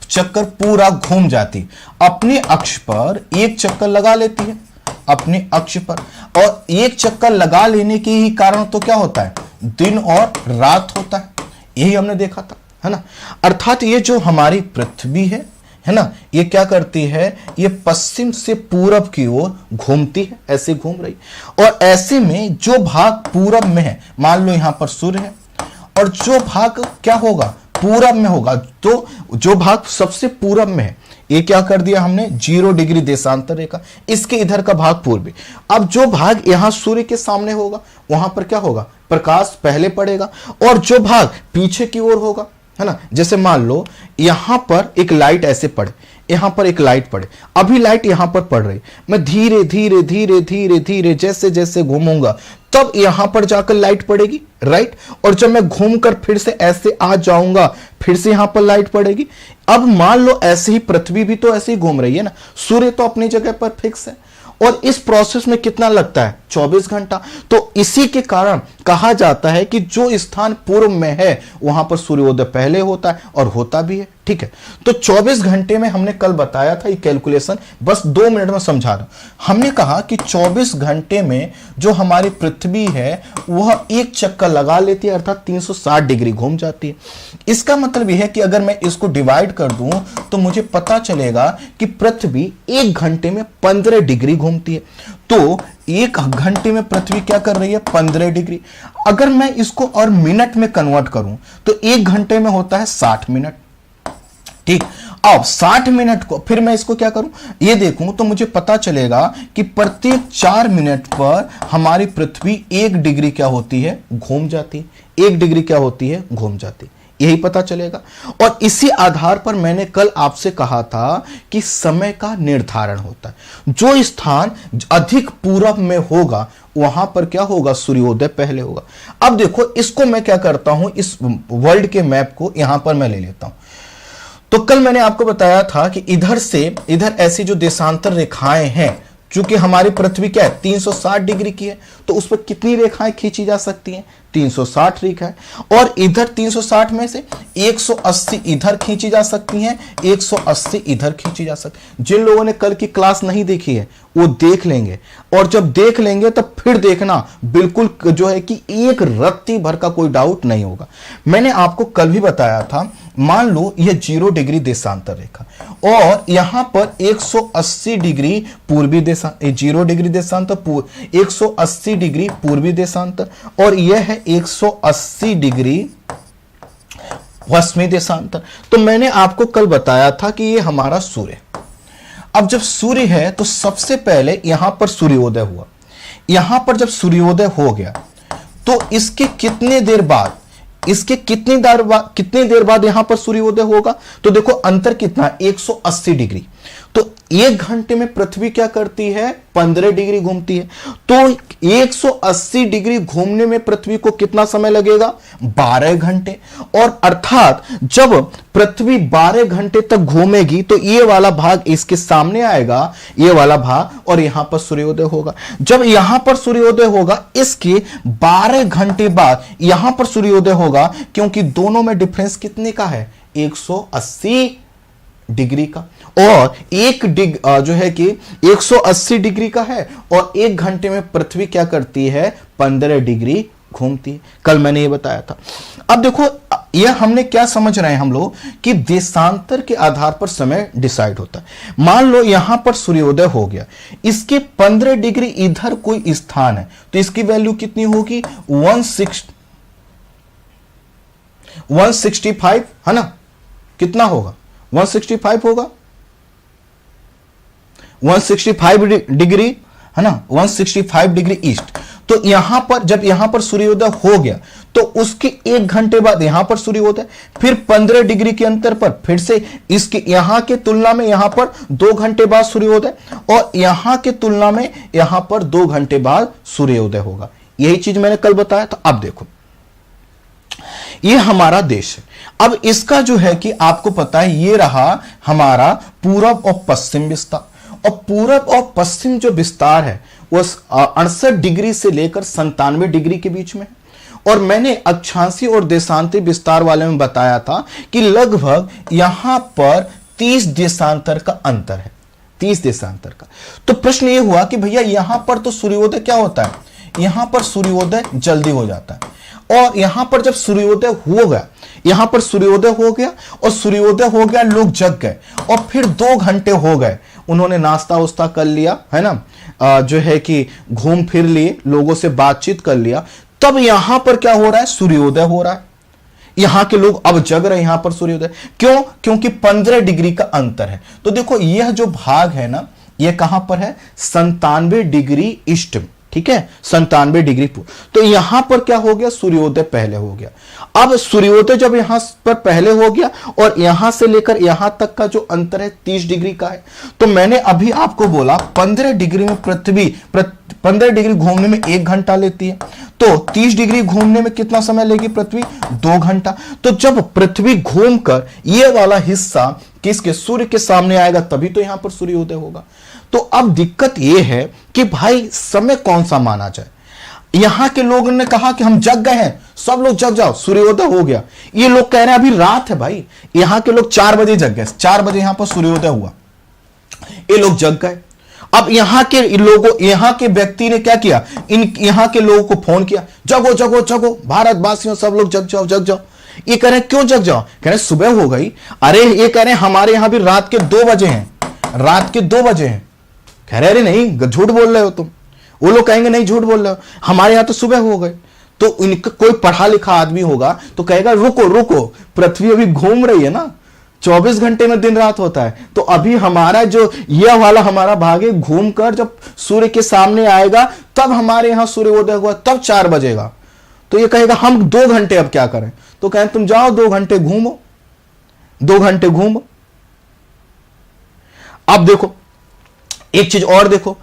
चक्कर पूरा घूम जाती, अपने अक्ष पर एक चक्कर लगा लेती है, अपने अक्ष पर। और एक चक्कर लगा लेने के ही कारण तो क्या होता है, दिन और रात होता है, यही हमने देखा था, है ना। अर्थात ये जो हमारी पृथ्वी है ना, ये क्या करती है, ये पश्चिम से पूरब की ओर घूमती है, ऐसे घूम रही। और ऐसे में जो भाग पूरब में है, मान लो यहां पर सूर्य है, और जो भाग क्या होगा, पूरब में होगा, तो जो भाग सबसे पूरब में है, ये क्या कर दिया हमने, 0 डिग्री देशांतर रेखा, इसके इधर का भाग पूर्वी। अब जो भाग यहां सूर्य के सामने होगा वहां पर क्या होगा, प्रकाश पहले पड़ेगा, और जो भाग पीछे की ओर होगा, है ना, जैसे मान लो यहां पर एक लाइट ऐसे पड़े, यहां पर एक लाइट पड़े, अभी लाइट यहां पर पड़ रही, मैं धीरे धीरे धीरे धीरे धीरे जैसे जैसे घूमूंगा तब यहां पर जाकर लाइट पड़ेगी, राइट, और जब मैं घूमकर फिर से ऐसे आ जाऊंगा फिर से यहां पर लाइट पड़ेगी। अब मान लो ऐसे ही पृथ्वी भी तो ऐसे ही घूम रही है ना, सूर्य तो अपनी जगह पर फिक्स है, और इस प्रोसेस में कितना लगता है, 24 घंटा। तो इसी के कारण कहा जाता है कि जो स्थान पूर्व में है वहां पर सूर्योदय पहले होता है, और होता भी है, ठीक है। तो 24 घंटे में हमने कल बताया था, ये कैलकुलेशन बस 2 मिनट में समझा रहा हूं। हमने कहा कि 24 घंटे में जो हमारी पृथ्वी है वह एक चक्कर लगा लेती है, अर्थात 360 डिग्री घूम जाती है। इसका मतलब यह है कि अगर मैं इसको डिवाइड कर दूं तो मुझे पता चलेगा कि पृथ्वी 1 घंटे में 15 डिग्री घूमती है। तो 1 घंटे में पृथ्वी क्या कर रही है, 15 डिग्री। अगर मैं इसको और मिनट में कन्वर्ट करूं तो 1 घंटे में होता है 60 मिनट, ठीक। अब 60 मिनट को फिर मैं इसको क्या करूं, ये देखूं तो मुझे पता चलेगा कि प्रत्येक 4 मिनट पर हमारी पृथ्वी 1 डिग्री क्या होती है, घूम जाती है। 1 डिग्री क्या होती है, घूम जाती है, यही पता चलेगा। और इसी आधार पर मैंने कल आपसे कहा था कि समय का निर्धारण होता है। जो स्थान अधिक पूरब में होगा वहां पर क्या होगा, सूर्योदय पहले होगा। अब देखो इसको मैं क्या करता हूं, इस वर्ल्ड के मैप को यहां पर मैं ले लेता हूं। तो कल मैंने आपको बताया था कि इधर से इधर ऐसी जो देशांतर रेखाएं हैं, चूंकि हमारी पृथ्वी क्या है, 360 डिग्री की है, तो उस पर कितनी रेखाएं खींची जा सकती हैं, 360 रेखाएं। और इधर 360 में से 180 इधर खींची जा सकती हैं, 180 इधर खींची जा सकती। जिन लोगों ने कल की क्लास नहीं देखी है वो देख लेंगे, और जब देख लेंगे तब फिर देखना बिल्कुल जो है कि एक रत्ती भर का कोई डाउट नहीं होगा। मैंने आपको कल भी बताया था, मान लो यह 0 डिग्री देशांतर रेखा, और यहां पर 180 डिग्री पूर्वी देशांतर, 0 डिग्री देशांतर 180 डिग्री पूर्वी देशांतर, और यह है 180 डिग्री पश्चिमी देशांतर। तो मैंने आपको कल बताया था कि यह हमारा सूर्य। अब जब सूर्य है तो सबसे पहले यहां पर सूर्योदय हुआ। यहां पर जब सूर्योदय हो गया तो इसके कितने देर बाद, कितनी देर बाद यहां पर सूर्योदय होगा, तो देखो अंतर कितना है, 180 डिग्री। तो 1 घंटे में पृथ्वी क्या करती है, 15 डिग्री घूमती है। तो 180 डिग्री घूमने में पृथ्वी को कितना समय लगेगा, 12 घंटे। और अर्थात जब पृथ्वी 12 घंटे तक घूमेगी तो ये वाला भाग इसके सामने आएगा, ये वाला भाग, और यहां पर सूर्योदय होगा। जब यहां पर सूर्योदय होगा इसके 12 घंटे बाद यहां पर सूर्योदय होगा, क्योंकि दोनों में डिफरेंस कितने का है, 180 डिग्री का। और जो है कि 180 डिग्री का है, और 1 घंटे में पृथ्वी क्या करती है, 15 डिग्री घूमती है। कल मैंने ये बताया था। अब देखो यह हमने क्या समझ रहे हैं हम लोग कि देशांतर के आधार पर समय डिसाइड होता है। मान लो यहां पर सूर्योदय हो गया, इसके 15 डिग्री इधर कोई स्थान है, तो इसकी वैल्यू कितनी होगी, 165, है ना, कितना होगा, 165 होगा, 165 डिग्री, है ना, 165 डिग्री ईस्ट। तो यहां पर जब यहां पर सूर्योदय हो गया तो उसके 1 घंटे बाद यहां पर सूर्योदय, फिर 15 डिग्री के अंतर पर फिर से इसके यहां के तुलना में यहां पर 2 घंटे बाद सूर्योदय, और यहां के तुलना में यहां पर 2 घंटे बाद सूर्योदय होगा। यही चीज मैंने कल बताया था। अब देखो ये हमारा देश है। अब इसका जो है कि आपको पता है ये रहा हमारा पूरब और पश्चिम विस्तार, और पूरब और पश्चिम जो विस्तार है वो 68 डिग्री से लेकर 97 डिग्री के बीच में। और मैंने अक्षांशीय और देशांतरी विस्तार वाले में बताया था कि लगभग यहां पर 30 देशांतर का अंतर है, 30 देशांतर का। तो प्रश्न ये हुआ कि भैया यहां पर तो सूर्योदय क्या होता है, यहां पर सूर्योदय जल्दी हो जाता है, और यहां पर जब सूर्योदय हो गया, यहां पर सूर्योदय हो गया और सूर्योदय हो गया, लोग जग गए, और फिर 2 घंटे हो गए, उन्होंने नाश्ता उस्ता कर लिया, है ना, जो है कि घूम फिर लिए, लोगों से बातचीत कर लिया, तब यहां पर क्या हो रहा है, सूर्योदय हो रहा है। यहां के लोग अब जग रहे हैं, यहां पर सूर्योदय क्यों? क्योंकि 15 डिग्री का अंतर है। तो देखो यह जो भाग है ना, यह कहां पर है? 97 डिग्री ईस्ट, ठीक है, 97 डिग्री। तो यहां पर क्या हो गया? सूर्योदय पहले हो गया। अब सूर्योदय जब यहां पर पहले हो गया और यहां से लेकर यहां तक का जो अंतर है 30 डिग्री का है। तो मैंने अभी आपको बोला 15 डिग्री में पृथ्वी 15 डिग्री घूमने में 1 घंटा लेती है, तो 30 डिग्री घूमने में कितना समय लेगी पृथ्वी? 2 घंटा। तो जब पृथ्वी घूमकर यह वाला हिस्सा किसके? सूर्य के सामने आएगा, तभी तो यहां पर सूर्योदय होगा। तो अब दिक्कत यह है कि भाई समय कौन सा माना जाए? यहां के लोगों ने कहा कि हम जग गए हैं, सब लोग जग जाओ, सूर्योदय हो गया। ये लोग कह रहे हैं अभी रात है भाई। यहां के लोग 4 बजे जग गए, 4 बजे यहां पर सूर्योदय हुआ, ये लोग जग गए। अब यहां के लोगों, यहां के व्यक्ति ने क्या किया? यहां के लोगों को फोन किया, जगो जगो जगो, भारतवासियों सब लोग जग जाओ जग जाओ। ये कह रहे हैं क्यों जग जाओ? कह रहे सुबह हो गई। अरे ये कह रहे हैं हमारे यहां भी रात के 2 बजे हैं, रात के 2 बजे हैं। कह रहे अरे नहीं, झूठ बोल रहे हो तुम। वो लोग कहेंगे नहीं झूठ बोल रहे हो, हमारे यहां तो सुबह हो गए। तो इनका कोई पढ़ा लिखा आदमी होगा तो कहेगा रुको रुको, पृथ्वी अभी घूम रही है ना, 24 घंटे में दिन रात होता है। तो अभी हमारा जो यह वाला हमारा भाग है, घूमकर जब सूर्य के सामने आएगा तब हमारे यहां सूर्योदय हुआ, तब 4 बजेगा। तो ये कहेगा हम 2 घंटे अब क्या करें? तो कहें तुम जाओ 2 घंटे घूमो, 2 घंटे घूमो। अब देखो एक चीज और देखो,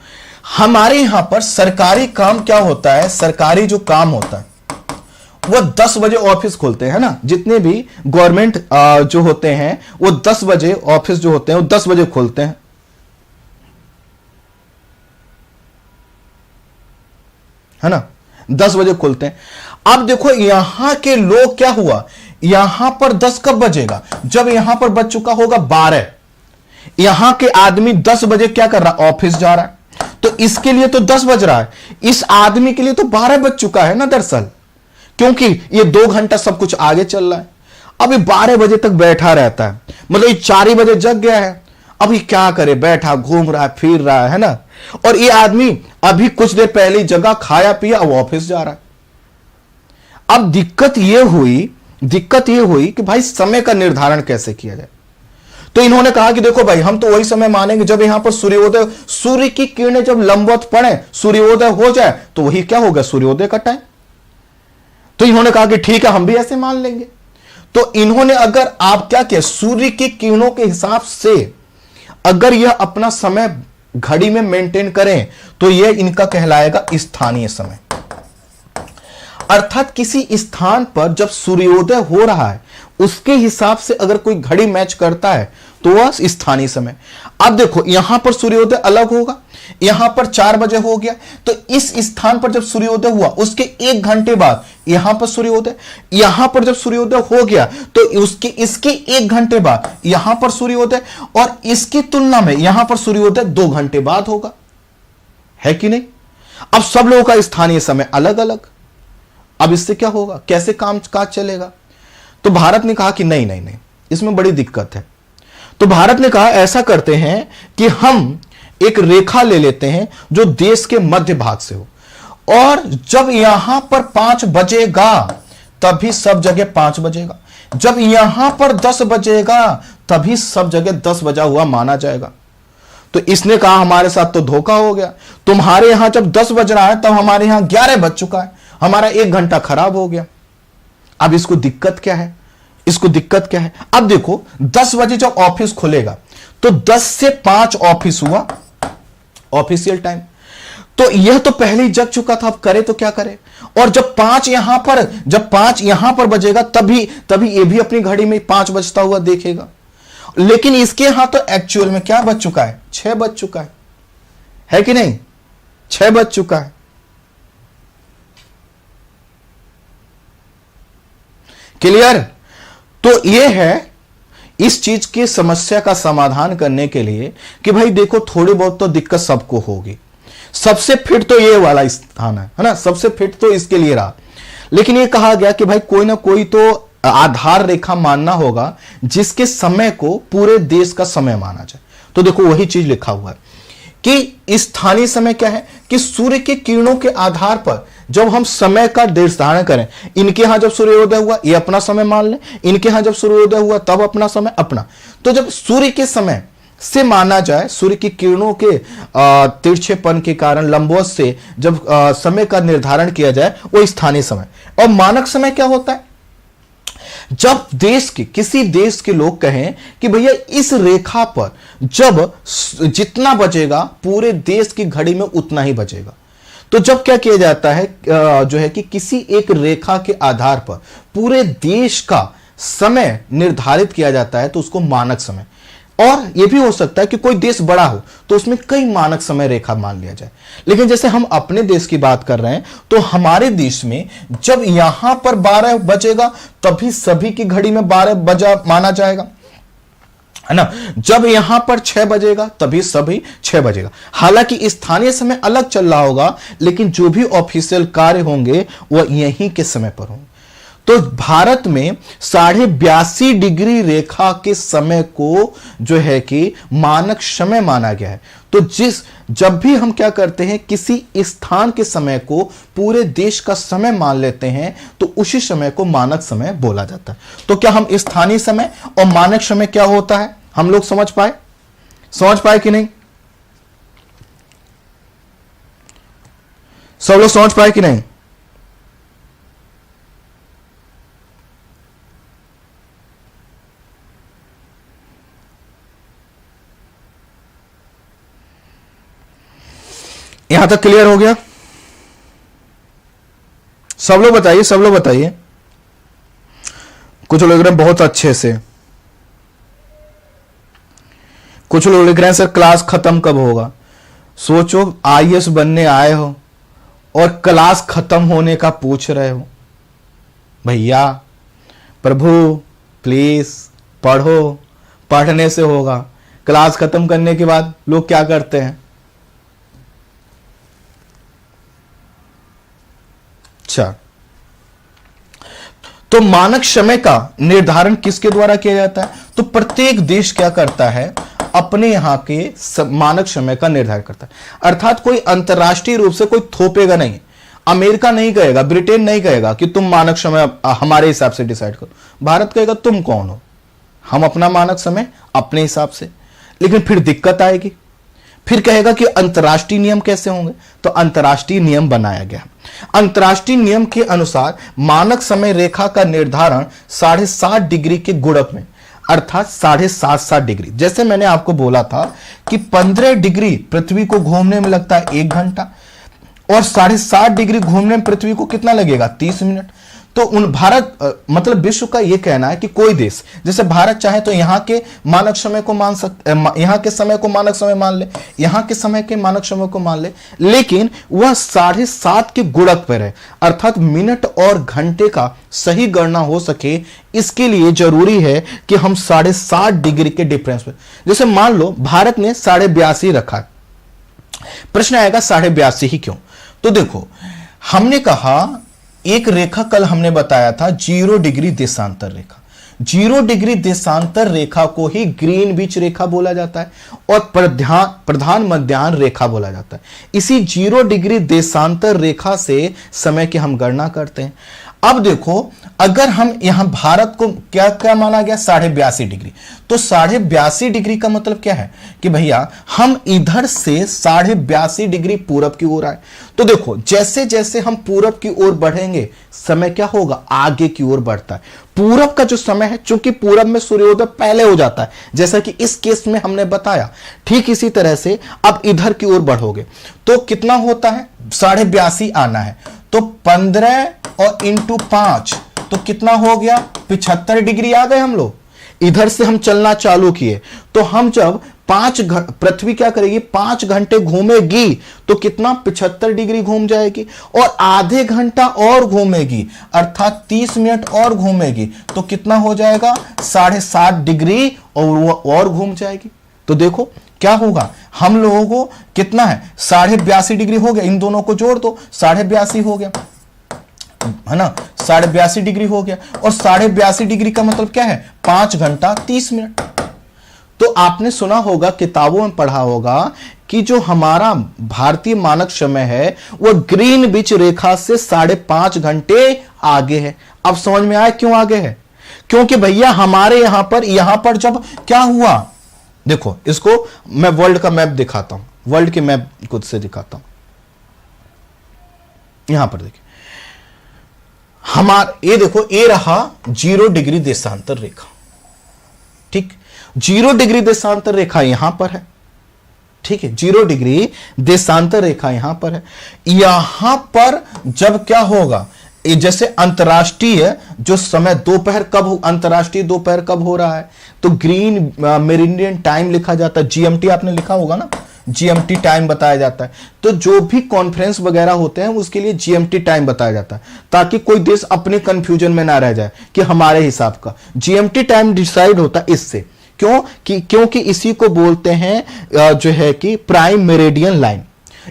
हमारे यहां पर सरकारी काम क्या होता है? सरकारी जो काम होता है वो 10 बजे ऑफिस खोलते हैं ना, जितने भी गवर्नमेंट जो होते हैं वो 10 बजे ऑफिस जो होते हैं वो 10 बजे खोलते हैं, है ना, 10 बजे खोलते हैं। अब देखो यहां के लोग क्या हुआ, यहां पर 10 कब बजेगा? जब यहां पर बज चुका होगा 12। यहां के आदमी 10 बजे क्या कर रहा? ऑफिस जा रहा है। तो इसके लिए तो 10 बज रहा है, इस आदमी के लिए तो 12 बज चुका है ना दरअसल, क्योंकि ये 2 घंटा सब कुछ आगे चल रहा है। अब ये 12 बजे तक बैठा रहता है, मतलब ये 4 ही बजे जग गया है। अब ये क्या करे? बैठा घूम रहा है, फिर रहा है ना। और ये आदमी अभी कुछ देर पहले जगह, खाया पिया, अब ऑफिस जा रहा है। अब दिक्कत यह हुई कि भाई समय का निर्धारण कैसे किया जाए। तो इन्होंने कहा कि देखो भाई हम तो वही समय मानेंगे जब यहां पर सूर्योदय, सूर्य की किरणें जब लंबवत पड़े, सूर्योदय हो जाए, तो वही क्या होगा? सूर्योदय का टाइम। तो इन्होंने कहा कि ठीक है हम भी ऐसे मान लेंगे। तो इन्होंने अगर आप क्या किया, सूर्य की किरणों के हिसाब से अगर यह अपना समय घड़ी में मेंटेन करें तो यह इनका कहलाएगा स्थानीय समय। अर्थात किसी स्थान पर जब सूर्योदय हो रहा है उसके हिसाब से अगर कोई घड़ी मैच करता है तो वह स्थानीय समय। अब देखो यहां पर सूर्योदय अलग होगा, यहां पर 4 बजे हो गया, तो इस स्थान पर जब सूर्योदय हुआ उसके 1 घंटे बाद यहां पर सूर्योदय, यहां पर जब सूर्योदय हो गया तो इसके 1 घंटे बाद यहां पर सूर्योदय, और इसकी तुलना में यहां पर सूर्योदय 2 घंटे बाद होगा, है कि नहीं? अब सब लोगों का स्थानीय समय अलग अलग। अब इससे क्या होगा? कैसे काम काज चलेगा? तो भारत ने कहा कि नहीं नहीं नहीं, इसमें बड़ी दिक्कत है। तो भारत ने कहा ऐसा करते हैं कि हम एक रेखा ले लेते हैं जो देश के मध्य भाग से हो, और जब यहां पर 5 बजेगा तभी सब जगह 5 बजेगा, जब यहां पर 10 बजेगा तभी सब जगह 10 बजा हुआ माना जाएगा। तो इसने कहा हमारे साथ तो धोखा हो गया, तुम्हारे यहां जब 10 बज रहा है तब हमारे यहां 11 बज चुका है, हमारा 1 घंटा खराब हो गया। अब इसको दिक्कत क्या है? इसको दिक्कत क्या है? अब देखो 10 बजे जब ऑफिस खुलेगा तो 10 से 5 ऑफिस हुआ ऑफिशियल टाइम, तो यह तो पहले ही जग चुका था, अब करे तो क्या करे? और जब 5 यहां पर बजेगा तभी ये भी अपनी घड़ी में 5 बजता हुआ देखेगा। लेकिन इसके यहां तो एक्चुअल में क्या बज चुका है? 6 बज चुका है कि नहीं? 6 बज चुका है। क्लियर? तो यह है इस चीज की समस्या का समाधान करने के लिए कि भाई देखो थोड़ी बहुत तो दिक्कत सबको होगी। सबसे फिट तो ये वाला स्थान है ना, सबसे फिट तो इसके लिए रहा। लेकिन ये कहा गया कि भाई कोई ना कोई तो आधार रेखा मानना होगा जिसके समय को पूरे देश का समय माना जाए। तो देखो वही चीज लिखा हुआ है कि स्थानीय समय क्या है कि सूर्य के किरणों के आधार पर जब हम समय का निर्धारण करें, इनके यहां जब सूर्योदय हुआ ये अपना समय मान लें, इनके यहां जब सूर्योदय हुआ तब अपना समय अपना। तो जब सूर्य के समय से माना जाए, सूर्य की किरणों के तिरछेपन के कारण लंबवत से जब समय का निर्धारण किया जाए वो स्थानीय समय। और मानक समय क्या होता है? जब देश के किसी देश के लोग कहें कि भैया इस रेखा पर जब जितना बचेगा पूरे देश की घड़ी में उतना ही बचेगा, तो जब क्या किया जाता है जो है कि किसी एक रेखा के आधार पर पूरे देश का समय निर्धारित किया जाता है तो उसको मानक समय। और यह भी हो सकता है कि कोई देश बड़ा हो तो उसमें कई मानक समय रेखा मान लिया जाए। लेकिन जैसे हम अपने देश की बात कर रहे हैं तो हमारे देश में जब यहां पर 12 बजेगा तभी सभी की घड़ी में 12 बजा माना जाएगा, है ना। जब यहां पर 6 बजेगा तभी सभी 6 बजेगा। हालांकि स्थानीय समय अलग चल रहा होगा लेकिन जो भी ऑफिशियल कार्य होंगे वह यहीं के समय पर होंगे। तो भारत में 82.5 डिग्री रेखा के समय को जो है कि मानक समय माना गया है। तो जब भी हम क्या करते हैं किसी स्थान के समय को पूरे देश का समय मान लेते हैं तो उसी समय को मानक समय बोला जाता है। तो क्या हम स्थानीय समय और मानक समय क्या होता है हम लोग समझ पाए कि नहीं? सब लोग समझ पाए कि नहीं? यहां तक क्लियर हो गया? सब लोग बताइए। कुछ लोग लिख रहे हैं बहुत अच्छे से, कुछ लोग लिख रहे हैं सर क्लास खत्म कब होगा। सोचो आईएएस बनने आए हो और क्लास खत्म होने का पूछ रहे हो। भैया प्रभु प्लीज पढ़ो, पढ़ने से होगा। क्लास खत्म करने के बाद लोग क्या करते हैं? अच्छा, तो मानक समय का निर्धारण किसके द्वारा किया जाता है? तो प्रत्येक देश क्या करता है अपने यहां के मानक समय का निर्धारण करता है। अर्थात कोई अंतरराष्ट्रीय रूप से कोई थोपेगा नहीं। अमेरिका नहीं कहेगा, ब्रिटेन नहीं कहेगा कि तुम मानक समय हमारे हिसाब से डिसाइड करो। भारत कहेगा तुम कौन हो, हम अपना मानक समय अपने हिसाब से। लेकिन फिर दिक्कत आएगी, फिर कहेगा कि अंतर्राष्ट्रीय नियम कैसे होंगे? तो अंतर्राष्ट्रीय नियम बनाया गया। अंतर्राष्ट्रीय नियम के अनुसार मानक समय रेखा का निर्धारण 7.5 डिग्री के गुणक में, अर्थात 7.5 डिग्री। जैसे मैंने आपको बोला था कि 15 डिग्री पृथ्वी को घूमने में लगता है 1 घंटा और 7.5 डिग्री घूमने में पृथ्वी को कितना लगेगा? 30 मिनट। तो भारत मतलब विश्व का यह कहना है कि कोई देश जैसे भारत चाहे तो यहां के मानक समय को मान सकते, यहां के समय को मानक समय मान ले, यहां के समय के मानक समय को मान ले, लेकिन वह 7.5 के गुणक पर है। अर्थात मिनट और घंटे का सही गणना हो सके इसके लिए जरूरी है कि हम 7.5 डिग्री के डिफरेंस पे, जैसे मान लो भारत ने 82.5 रखा है। प्रश्न आएगा 82.5 ही क्यों? तो देखो हमने कहा एक रेखा कल हमने बताया था 0 डिग्री देशांतर रेखा। 0 डिग्री देशांतर रेखा को ही ग्रीनविच रेखा बोला जाता है और प्रधान मध्याह्न रेखा बोला जाता है। इसी 0 डिग्री देशांतर रेखा से समय की हम गणना करते हैं। अब देखो अगर हम यहां भारत को क्या क्या माना गया? 82.5 डिग्री। तो 82.5 डिग्री का मतलब क्या है कि भैया हम इधर से 82.5 डिग्री पूरब की ओर आए। तो देखो जैसे जैसे हम पूरब की ओर बढ़ेंगे समय क्या होगा? आगे की ओर बढ़ता है। पूरब का जो समय है, चूंकि पूरब में सूर्योदय पहले हो जाता है जैसा कि इस केस में हमने बताया, ठीक इसी तरह से अब इधर की ओर बढ़ोगे तो कितना होता है? 82.5 आना है। तो 15 और इंटू 5 तो कितना हो गया? 75 डिग्री आ गए हम लोग। इधर से हम चलना चालू किए तो हम जब पृथ्वी क्या करेगी? 5 घंटे घूमेगी तो कितना? 75 डिग्री घूम जाएगी और आधे घंटा और घूमेगी अर्थात 30 मिनट और घूमेगी तो कितना हो जाएगा? 7.5 डिग्री और घूम जाएगी। तो देखो क्या होगा, हम लोगों को कितना है? 82.5 डिग्री हो गया। इन दोनों को जोड़ दो, 82.5 हो गया, है ना। 82.5 डिग्री हो गया और 82.5 डिग्री का मतलब क्या है? 5 घंटा 30 मिनट। तो आपने सुना होगा, किताबों में पढ़ा होगा कि जो हमारा भारतीय मानक समय है वह ग्रीनविच रेखा से 5.5 घंटे आगे है। अब समझ में आया क्यों आगे है? क्योंकि भैया हमारे यहां पर जब क्या हुआ, देखो इसको मैं वर्ल्ड का मैप दिखाता हूं, वर्ल्ड के मैप खुद से दिखाता हूं। यहां पर देखिए ये देखो, ये रहा 0 डिग्री देशांतर रेखा, ठीक। 0 डिग्री देशांतर रेखा यहां पर है, ठीक है। 0 डिग्री देशांतर रेखा यहां पर है। यहां पर जब क्या होगा, जैसे अंतरराष्ट्रीय जो समय दोपहर कब, अंतरराष्ट्रीय दोपहर कब हो रहा है, तो ग्रीन मेरिडियन टाइम लिखा जाता है, जीएमटी आपने लिखा होगा ना, जीएमटी टाइम बताया जाता है। तो जो भी कॉन्फ्रेंस वगैरह होते हैं उसके लिए जीएमटी टाइम बताया जाता है, ताकि कोई देश अपने कंफ्यूजन में ना रह जाए कि हमारे हिसाब का जीएमटी टाइम डिसाइड होता है इससे। क्योंकि इसी को बोलते हैं जो है कि प्राइम मेरिडियन लाइन,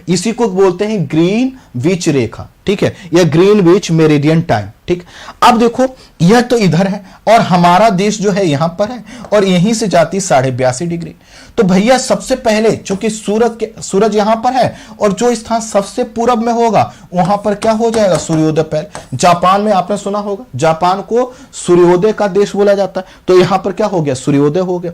इसी को बोलते हैं ग्रीनविच रेखा, ठीक है, या ग्रीनविच मेरिडियन टाइम, ठीक। अब देखो यह तो इधर है और हमारा देश जो है यहां पर है और यहीं से जाती 82.5 डिग्री। तो भैया सबसे पहले चूंकि सूरज यहां पर है और जो स्थान सबसे पूरब में होगा वहां पर क्या हो जाएगा, सूर्योदय पहले। जापान में आपने सुना होगा, जापान को सूर्योदय का देश बोला जाता है, तो यहां पर क्या हो गया, सूर्योदय हो गया।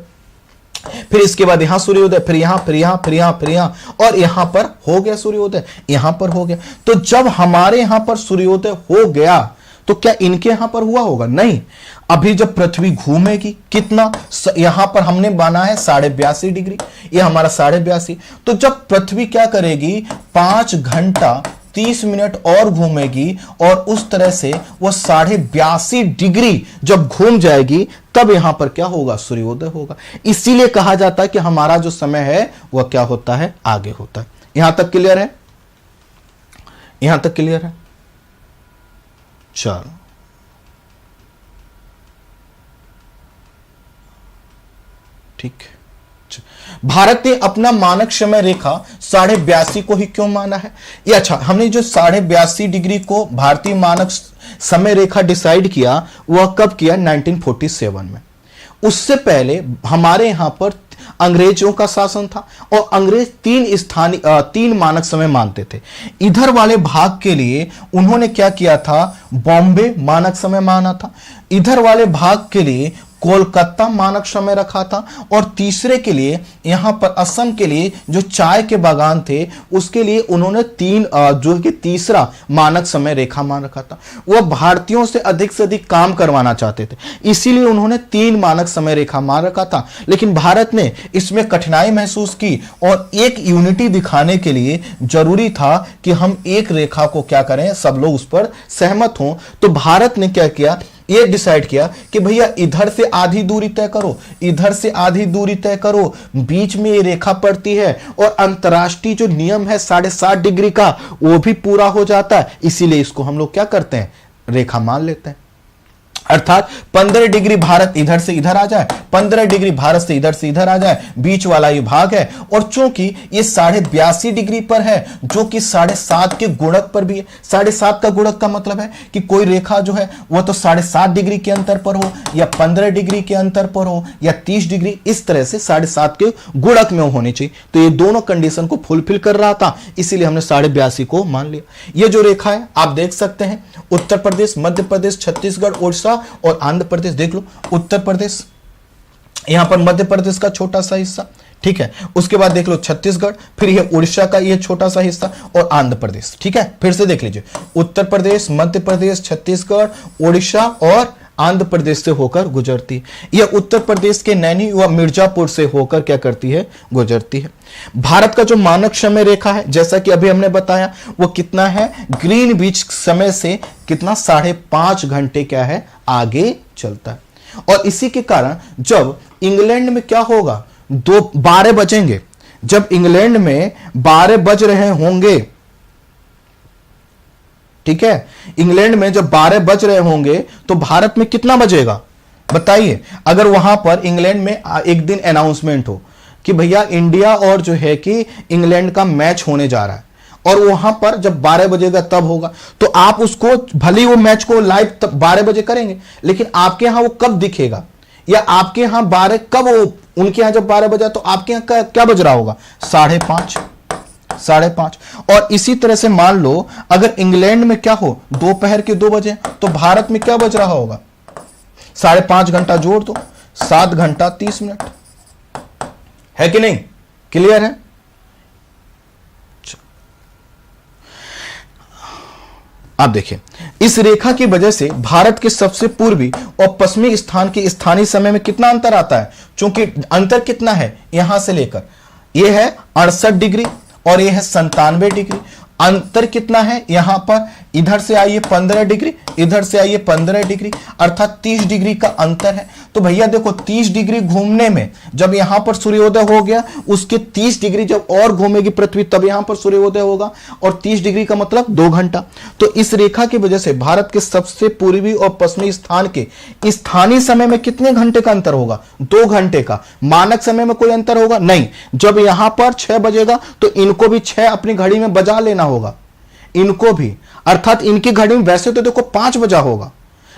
फिर इसके बाद यहां सूर्योदय, फिर यहां, फिर यहां, फिर यहां, फिर यहां, और यहां पर हो गया सूर्योदय, यहां पर हो गया। तो जब हमारे यहां पर सूर्योदय हो गया तो क्या इनके यहां पर हुआ होगा? नहीं। अभी जब पृथ्वी घूमेगी कितना, यहां पर हमने माना है 82.5 डिग्री, ये हमारा 82.5। तो जब पृथ्वी क्या करेगी, 5 घंटा 30 मिनट और घूमेगी और उस तरह से वो 82.5 डिग्री जब घूम जाएगी तब यहां पर क्या होगा, सूर्योदय होगा। इसीलिए कहा जाता है कि हमारा जो समय है वह क्या होता है, आगे होता है। यहां तक क्लियर है? यहां तक क्लियर है? चलो ठीक। भारत ने अपना मानक समय रेखा 82.5 को ही क्यों माना है? ये अच्छा, हमने जो 82.5 डिग्री को भारतीय मानक समय रेखा डिसाइड किया वह कब किया, 1947 में। उससे पहले हमारे यहां पर अंग्रेजों का शासन था और अंग्रेज 3 मानक समय मानते थे। इधर वाले भाग के लिए उन्होंने क्या किया था, बॉम्बे मानक समय माना था। इधर वाले भाग के लिए कोलकाता मानक समय रखा था और तीसरे के लिए यहां पर असम के लिए जो चाय के बागान थे उसके लिए उन्होंने जो कि तीसरा मानक समय रेखा मान रखा था। वह भारतीयों से अधिक काम करवाना चाहते थे, इसीलिए उन्होंने 3 मानक समय रेखा मान रखा था। लेकिन भारत ने इसमें कठिनाई महसूस की और एक यूनिटी दिखाने के लिए जरूरी था कि हम एक रेखा को क्या करें, सब लोग उस पर सहमत हों। तो भारत ने क्या किया, ये डिसाइड किया कि भैया इधर से आधी दूरी तय करो, इधर से आधी दूरी तय करो, बीच में ये रेखा पड़ती है और अंतरराष्ट्रीय जो नियम है 7.5 डिग्री का वो भी पूरा हो जाता है। इसीलिए इसको हम लोग क्या करते हैं, रेखा मान लेते हैं। अर्थात 15 डिग्री भारत इधर से इधर आ जाए, 15 डिग्री भारत से इधर आ जाए, बीच वाला ये भाग है। और चूंकि ये 82.5 डिग्री पर है जो कि 7.5 के गुणक पर भी है। 7.5 का गुणक का मतलब है कि कोई रेखा जो है वह तो 7.5 डिग्री के अंतर पर हो या 15 डिग्री के अंतर पर हो या 30 डिग्री, इस तरह से 7.5 के गुणक में होनी चाहिए। तो ये दोनों कंडीशन को फुलफिल कर रहा था, इसीलिए हमने 82.5 को मान लिया। ये जो रेखा है आप देख सकते हैं, उत्तर प्रदेश, मध्य प्रदेश, छत्तीसगढ़, ओडिशा और आंध्र प्रदेश। देख लो, उत्तर प्रदेश, यहां पर मध्य प्रदेश का छोटा सा हिस्सा, ठीक है। उसके बाद देख लो छत्तीसगढ़, फिर ये उड़ीसा का ये छोटा सा हिस्सा और आंध्र प्रदेश, ठीक है। फिर से देख लीजिए, उत्तर प्रदेश, मध्य प्रदेश, छत्तीसगढ़, उड़ीसा और आंध्र प्रदेश से होकर गुजरती है। यह उत्तर प्रदेश के नैनी व मिर्जापुर से होकर क्या करती है, गुजरती है। भारत का जो मानक समय रेखा है जैसा कि अभी हमने बताया वो कितना है, ग्रीनविच समय से कितना, 5.5 घंटे क्या है, आगे चलता है। और इसी के कारण जब इंग्लैंड में क्या होगा, 12 बजेंगे, जब इंग्लैंड में 12 बज रहे होंगे, ठीक है, इंग्लैंड में जब 12 बज रहे होंगे तो भारत में कितना बजेगा बताइए। अगर वहां पर इंग्लैंड में एक दिन अनाउंसमेंट हो कि भैया इंडिया और जो है कि इंग्लैंड का मैच होने जा रहा है और वहां पर जब 12 बजेगा तब होगा, तो आप उसको भले वो मैच को लाइव 12 बजे करेंगे, लेकिन आपके यहां वो कब दिखेगा, या आपके यहां 12 कब, उनके यहां जब 12 बजा तो आपके यहां क्या बज रहा होगा? 5:30, 5:30। और इसी तरह से मान लो अगर इंग्लैंड में क्या हो, दोपहर के 2 बजे, तो भारत में क्या बज रहा होगा? 5.5 घंटा जोड़ दो, 7 घंटा 30 मिनट, है कि नहीं? क्लियर है? आप देखिए, इस रेखा की वजह से भारत के सबसे पूर्वी और पश्चिमी स्थान के स्थानीय समय में कितना अंतर आता है? क्योंकि अंतर कितना है यहां से लेकर, यह है 68 डिग्री और यह है 97 डिग्री। अंतर कितना है यहां पर? इधर से आइए 15 डिग्री, इधर से आइए 15 डिग्री, अर्थात 30 डिग्री का अंतर है। तो भैया देखो 30 डिग्री घूमने में, जब यहां पर सूर्योदय हो गया, उसके 30 डिग्री जब और घूमेगी पृथ्वी तब यहां पर सूर्योदय होगा, और 30 डिग्री का मतलब 2 घंटा। तो इस रेखा की वजह से भारत के सबसे पूर्वी और पश्चिमी स्थान के स्थानीय समय में कितने घंटे का अंतर होगा? 2 घंटे का। मानक समय में कोई अंतर होगा नहीं। जब यहां पर 6 बजेगा तो इनको भी 6 अपनी घड़ी में बजा लेना होगा, इनको भी, अर्थात इनकी घड़ी में वैसे तो देखो 5 बजा होगा,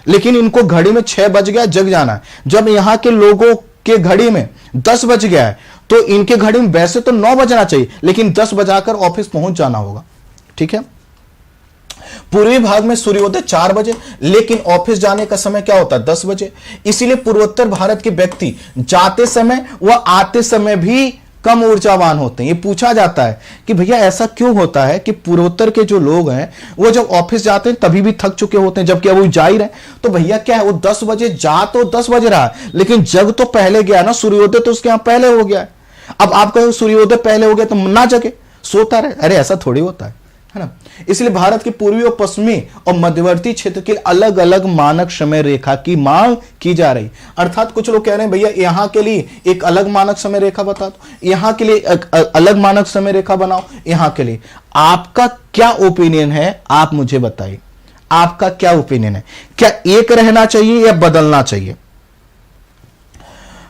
लेकिन इनको घड़ी में 6 बज गया, जग जाना है। जब यहां के लोगों के घड़ी में 10 बज गया है तो इनके घड़ी में वैसे तो 9 बजना चाहिए, लेकिन 10 बजाकर ऑफिस पहुंच जाना होगा। ठीक है? पूर्वी भाग में सूर्योदय 4 बजे, लेकिन ऑफिस जाने का समय क्या होता है? 10 बजे। इसीलिए पूर्वोत्तर भारत के व्यक्ति जाते समय व आते समय भी कम ऊर्जावान होते हैं। ये पूछा जाता है कि भैया ऐसा क्यों होता है कि पूर्वोत्तर के जो लोग हैं वो जब ऑफिस जाते हैं तभी भी थक चुके होते हैं, जबकि अब वो जा ही रहे। तो भैया क्या है, वो 10 बजे जा तो 10 बज रहा है, लेकिन जग तो पहले गया ना, सूर्योदय तो उसके यहां पहले हो गया है। अब आप कहो सूर्योदय पहले हो गया तो ना जगे, सोता रहे, अरे ऐसा थोड़ी होता है ना। इसलिए भारत के पूर्वी और पश्चिमी और मध्यवर्ती क्षेत्र के अलग अलग मानक समय रेखा की मांग की जा रही। अर्थात कुछ लोग कह रहे हैं भैया यहां के लिए एक अलग मानक समय रेखा बता दो, यहां के लिए एक अलग मानक समय रेखा बनाओ, यहां के लिए। आपका क्या ओपिनियन है, आप मुझे बताइए, आपका क्या ओपिनियन है? क्या एक रहना चाहिए या बदलना चाहिए?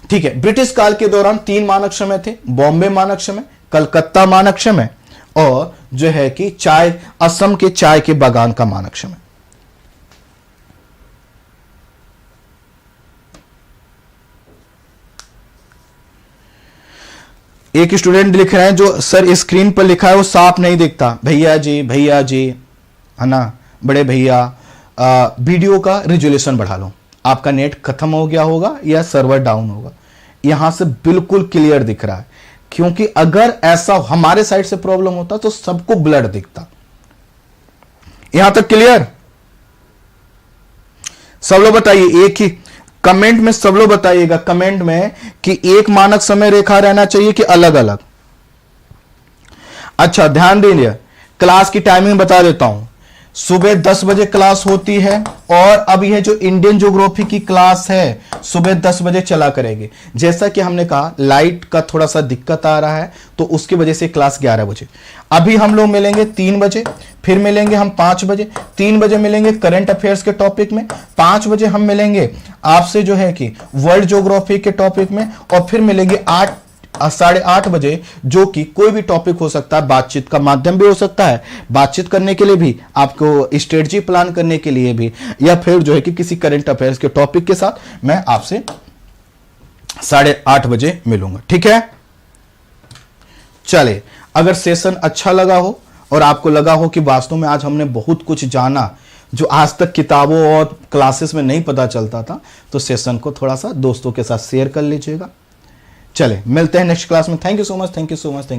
ठीक है, ब्रिटिश काल के दौरान 3 मानक समय थे, बॉम्बे मानक समय, कलकत्ता मानक समय और जो है कि चाय, असम के चाय के बागान का मानक समय। एक स्टूडेंट लिख रहे हैं जो सर स्क्रीन पर लिखा है वो साफ नहीं दिखता। भैया जी है ना, बड़े भैया वीडियो का रिजोल्यूशन बढ़ा लो। आपका नेट खत्म हो गया होगा या सर्वर डाउन होगा। यहां से बिल्कुल क्लियर दिख रहा है, क्योंकि अगर ऐसा हमारे साइड से प्रॉब्लम होता तो सबको ब्लर दिखता। यहां तक क्लियर? सब लोग बताइए, एक ही कमेंट में सब लोग बताइएगा कमेंट में कि एक मानक समय रेखा रहना चाहिए कि अलग अलग। अच्छा ध्यान दीजिए, क्लास की टाइमिंग बता देता हूं। सुबह 10 बजे क्लास होती है, और अब यह जो इंडियन ज्योग्राफी की क्लास है सुबह 10 बजे चला करेगी। जैसा कि हमने कहा लाइट का थोड़ा सा दिक्कत आ रहा है तो उसकी वजह से क्लास 11 बजे। अभी हम लोग मिलेंगे 3 बजे, फिर मिलेंगे हम 5 बजे। 3 बजे मिलेंगे करंट अफेयर्स के टॉपिक में, 5 बजे हम मिलेंगे आपसे जो है कि वर्ल्ड ज्योग्राफी के टॉपिक में, और फिर मिलेंगे 8:30 बजे, जो कि कोई भी टॉपिक हो सकता है, बातचीत का माध्यम भी हो सकता है, बातचीत करने के लिए भी, आपको स्ट्रेटजी प्लान करने के लिए भी, या फिर जो है कि किसी करंट अफेयर्स के टॉपिक के साथ मैं आपसे 8:30 बजे मिलूंगा। ठीक है, चले। अगर सेशन अच्छा लगा हो और आपको लगा हो कि वास्तव में आज हमने बहुत कुछ जाना जो आज तक किताबों और क्लासेस में नहीं पता चलता था, तो सेशन को थोड़ा सा दोस्तों के साथ शेयर कर लीजिएगा। चले मिलते हैं नेक्स्ट क्लास में। Thank you so much, thank you so much, thank you.